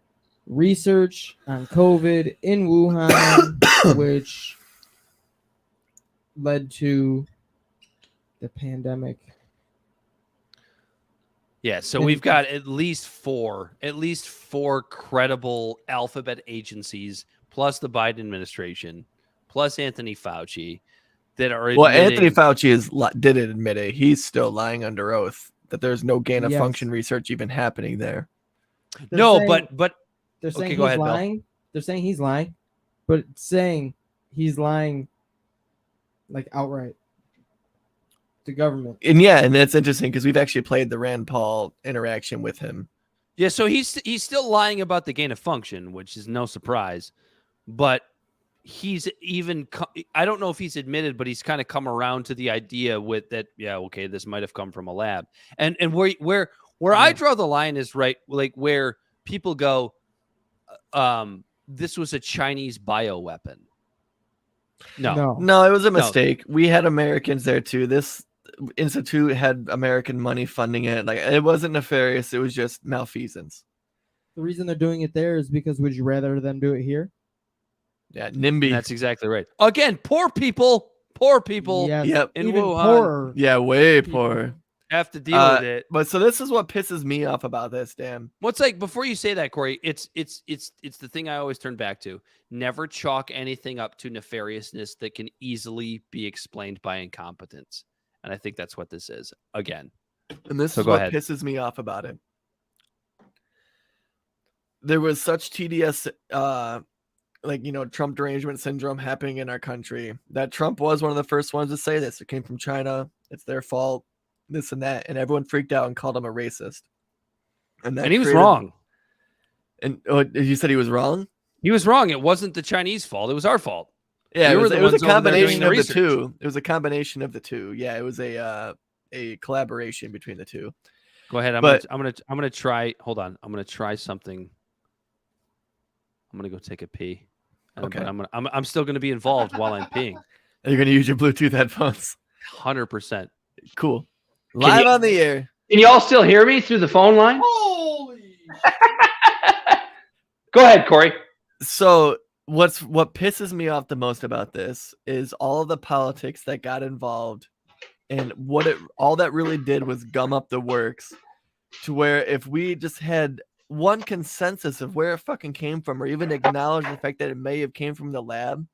research on COVID in Wuhan, which led to the pandemic.
Yeah, so we've got at least four credible alphabet agencies, plus the Biden administration, plus Anthony Fauci, that are admitting... Well,
Anthony Fauci did admit it. He's still lying under oath that there's no gain-of-function research even happening there.
But
they're saying he's lying. Bill. They're saying he's lying, but saying he's lying like outright. The government.
And that's interesting because we've actually played the Rand Paul interaction with him.
Yeah, so he's still lying about the gain of function, which is no surprise. But he's even I don't know if he's admitted, but he's kind of come around to the idea with that. Yeah, okay, this might have come from a lab. And where I draw the line is right, like where people go, this was a Chinese bioweapon. No,
it was a mistake. We had Americans there too. This institute had American money funding it. Like, it wasn't nefarious. It was just malfeasance.
The reason they're doing it there is because would you rather them do it here?
Yeah, NIMBY.
That's exactly right. Again, poor people.
Yes,
yep.
In Wuhan. Poorer.
Yeah, way poor.
Have to deal with it.
But so this is what pisses me off about this, Dan.
What's like before you say that, Corey? It's the thing I always turn back to. Never chalk anything up to nefariousness that can easily be explained by incompetence. And I think that's what this is. Again.
And this is what pisses me off about it. There was such tedious like, Trump derangement syndrome happening in our country, that Trump was one of the first ones to say this. It came from China. It's their fault, this and that. And everyone freaked out and called him a racist. And
he was wrong.
And you said he was wrong?
He was wrong. It wasn't the Chinese fault. It was our fault.
Yeah, it was a combination of the two. It was a combination of the two. Yeah, it was a collaboration between the two.
Go ahead. I'm gonna try. Hold on. I'm gonna try something. I'm gonna go take a pee.
Okay.
But I'm still gonna be involved while I'm peeing.
You're gonna use your Bluetooth headphones.
100%.
Cool. Live on the air.
Can y'all still hear me through the phone line?
Holy!
Go ahead, Corey.
So what pisses me off the most about this is all of the politics that got involved, and all that really did was gum up the works to where if we just had one consensus of where it fucking came from, or even acknowledge the fact that it may have came from the lab,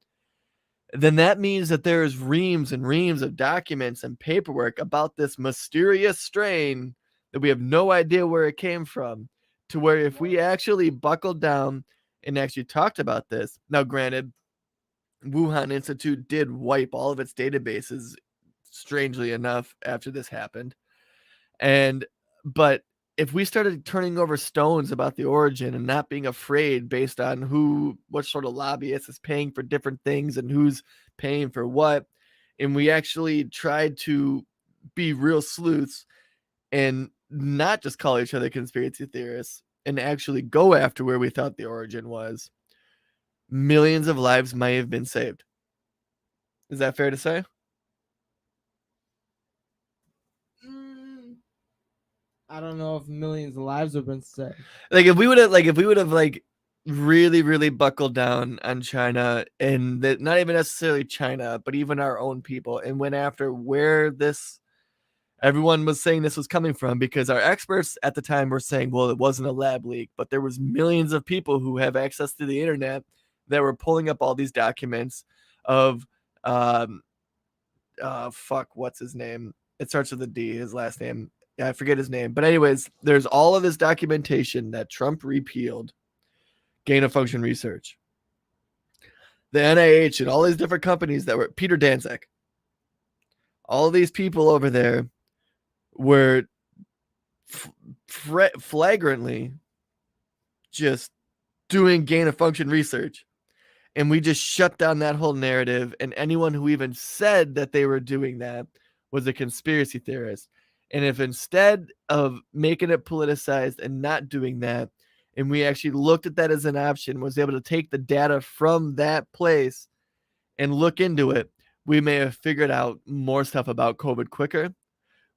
then that means that there is reams and reams of documents and paperwork about this mysterious strain that we have no idea where it came from, to where if we actually buckled down and actually talked about this. Now, granted, Wuhan Institute did wipe all of its databases, strangely enough, after this happened. But if we started turning over stones about the origin and not being afraid based on what sort of lobbyist is paying for different things and who's paying for what, and we actually tried to be real sleuths and not just call each other conspiracy theorists and actually go after where we thought the origin was, millions of lives may have been saved. Is that fair to say?
I don't know if millions of lives have been saved.
If we would have really, really buckled down on China, and that not even necessarily China, but even our own people, and went after where everyone was saying this was coming from, because our experts at the time were saying, well, it wasn't a lab leak, but there was millions of people who have access to the internet that were pulling up all these documents of, what's his name? It starts with a D, his last name. I forget his name. But anyways, there's all of this documentation that Trump repealed gain-of-function research. The NIH and all these different companies that were Peter Danzig. All of these people over there were flagrantly just doing gain-of-function research. And we just shut down that whole narrative. And anyone who even said that they were doing that was a conspiracy theorist. And if instead of making it politicized and not doing that, and we actually looked at that as an option, was able to take the data from that place and look into it, we may have figured out more stuff about COVID quicker.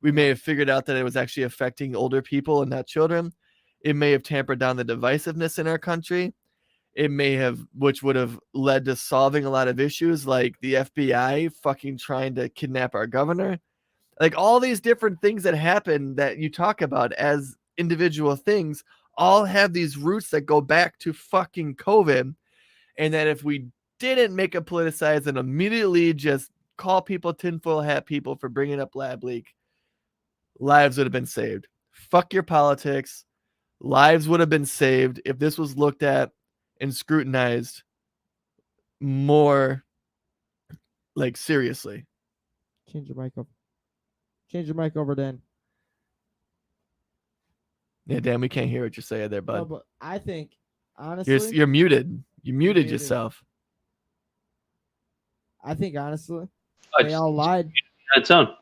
We may have figured out that it was actually affecting older people and not children. It may have tampered down the divisiveness in our country. It may have, which would have led to solving a lot of issues, like the FBI fucking trying to kidnap our governor. Like all these different things that happen that you talk about as individual things all have these roots that go back to fucking COVID. And that if we didn't make it politicized and immediately just call people tinfoil hat people for bringing up lab leak, lives would have been saved. Fuck your politics. Lives would have been saved if this was looked at and scrutinized more, like, seriously.
Change your mic up. Change your mic over, Dan.
Yeah, Dan, we can't hear what you're saying there, bud.
No, but I think, honestly...
You're muted. You muted yourself.
I think, honestly, they all lied.
That's on.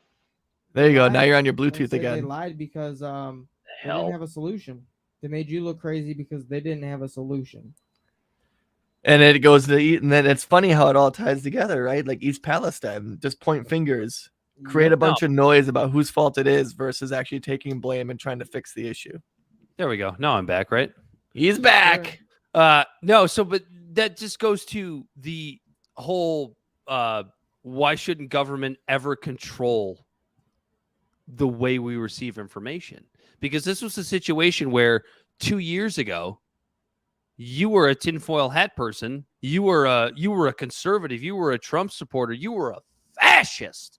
There you go. Now you're on your Bluetooth
They
again.
lied because they didn't have a solution. They made you look crazy because they didn't have a solution.
And it goes to and then it's funny how it all ties together, right? Like East Palestine, just point fingers, create a bunch of noise about whose fault it is versus actually taking blame and trying to fix the issue.
There we go. Now I'm back, right?
He's back.
No, but that just goes to the whole why shouldn't government ever control the way we receive information? Because this was a situation where 2 years ago, you were a tinfoil hat person. You were a conservative. You were a Trump supporter. You were a fascist.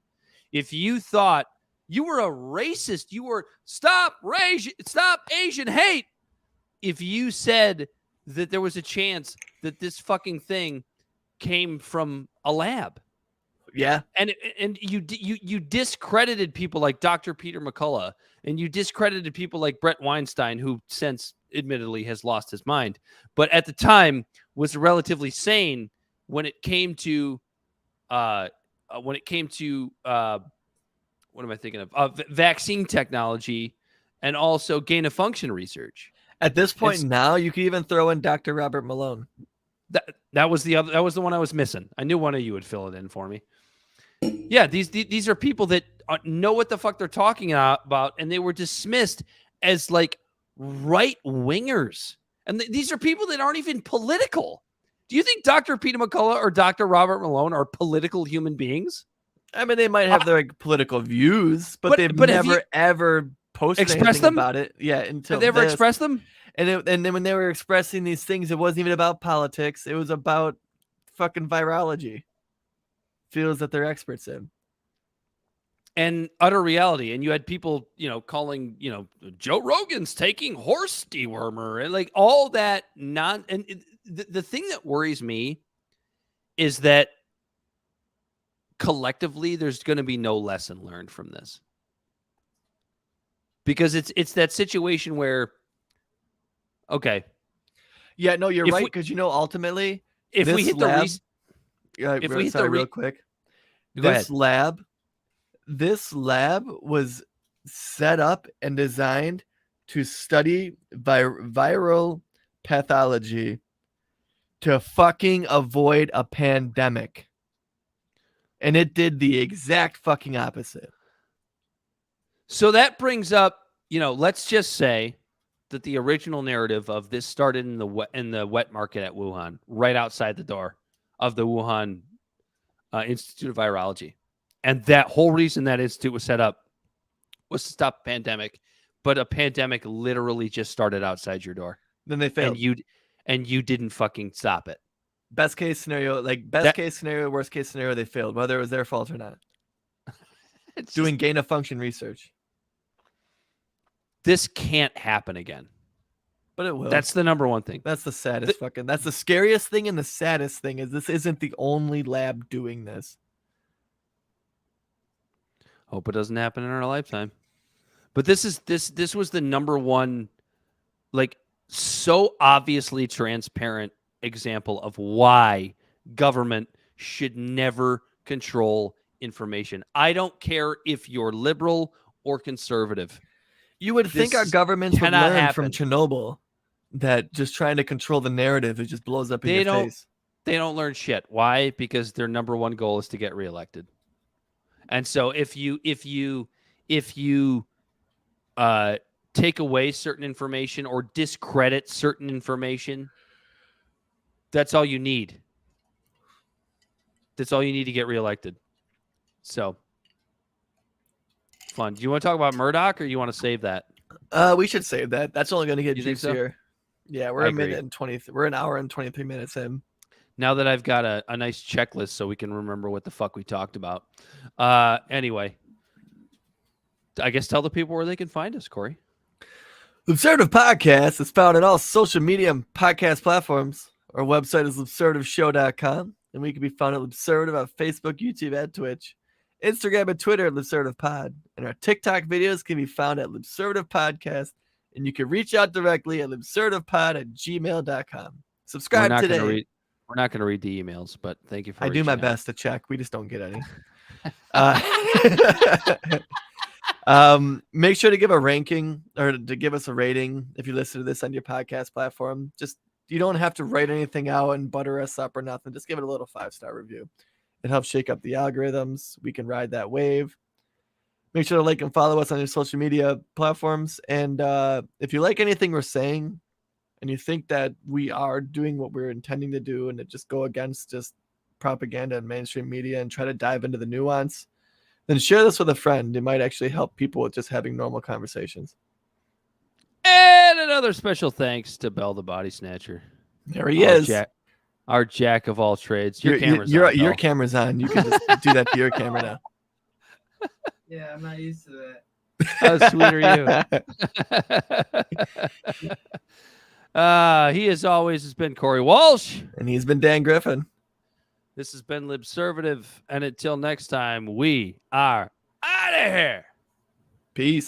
If you thought you were a racist, you were stop Asian hate. If you said that there was a chance that this fucking thing came from a lab.
Yeah.
And you discredited people like Dr. Peter McCullough, and you discredited people like Brett Weinstein, who since admittedly has lost his mind, but at the time was relatively sane when it came to what am I thinking of? Vaccine technology and also gain of function research.
At this point now, you could even throw in Dr. Robert Malone.
That was the one I was missing. I knew one of you would fill it in for me. Yeah, these are people that know what the fuck they're talking about, and they were dismissed as like right wingers. And these are people that aren't even political. Do you think Dr. Peter McCullough or Dr. Robert Malone are political human beings?
I mean, they might have their like, political views, but they've never ever posted anything about it. Yeah, until
have they ever expressed them?
And then when they were expressing these things, it wasn't even about politics. It was about fucking virology. Fields that they're experts in.
And utter reality. And you had people, calling, Joe Rogan's taking horse dewormer and like all that the thing that worries me is that collectively there's going to be no lesson learned from this. Because it's that situation where, okay.
Yeah, no, you're right. Because, ultimately,
if we hit
real quick, this lab was set up and designed to study viral pathology to fucking avoid a pandemic. And it did the exact fucking opposite.
So that brings up, let's just say that the original narrative of this started in the wet market at Wuhan, right outside the door of the Wuhan Institute of Virology. And that whole reason that institute was set up was to stop a pandemic, but a pandemic literally just started outside your door.
Then they failed.
And you didn't fucking stop it.
Best case scenario, case scenario, worst case scenario, they failed, whether it was their fault or not. It's doing gain of function research.
This can't happen again.
But it will.
That's the number one thing.
That's the saddest that's the scariest thing, and the saddest thing is this isn't the only lab doing this.
Hope it doesn't happen in our lifetime. But this was the number one, like, so obviously transparent example of why government should never control information. I don't care if you're liberal or conservative.
You would think our governments would learn from Chernobyl that just trying to control the narrative, it just blows up in your face.
They don't learn shit. Why? Because their number one goal is to get reelected. And so if you take away certain information or discredit certain information, that's all you need. That's all you need to get reelected. So fun. Do you want to talk about Murdoch, or you want to save that?
We should save that. That's only going to get juicier. So? Yeah, we're we're an hour and 23 minutes in.
Now that I've got a nice checklist so we can remember what the fuck we talked about. Anyway, I guess tell the people where they can find us, Corey.
Absurdtive Podcast is found on all social media and podcast platforms. Our website is absurdiveshow.com, and we can be found at Absurdive on Facebook, YouTube, and Twitch. Instagram and Twitter at LabsurdivePod. And our TikTok videos can be found at Labsurdive Podcast. And you can reach out directly at labsurdivepod@gmail.com. Subscribe today.
We're not going to read the emails, but thank you for
I do my best to check. We just don't get any. Make sure to give a ranking or to give us a rating if you listen to this on your podcast platform. Just you don't have to write anything out and butter us up or nothing. Just give it a little 5-star review. It helps shake up the algorithms. We can ride that wave. Make sure to like and follow us on your social media platforms. And if you like anything we're saying and you think that we are doing what we're intending to do and to just go against just propaganda and mainstream media and try to dive into the nuance, then share this with a friend. It might actually help people with just having normal conversations.
And another special thanks to Bell the Body Snatcher.
There he is.
Our jack of all trades. Your
camera's on. You can just do that to your camera now.
Yeah, I'm not used to that.
How sweet are you? He, as always, has been Corey Walsh.
And he's been Dan Griffin.
This has been Libservative. And until next time, we are out of here.
Peace.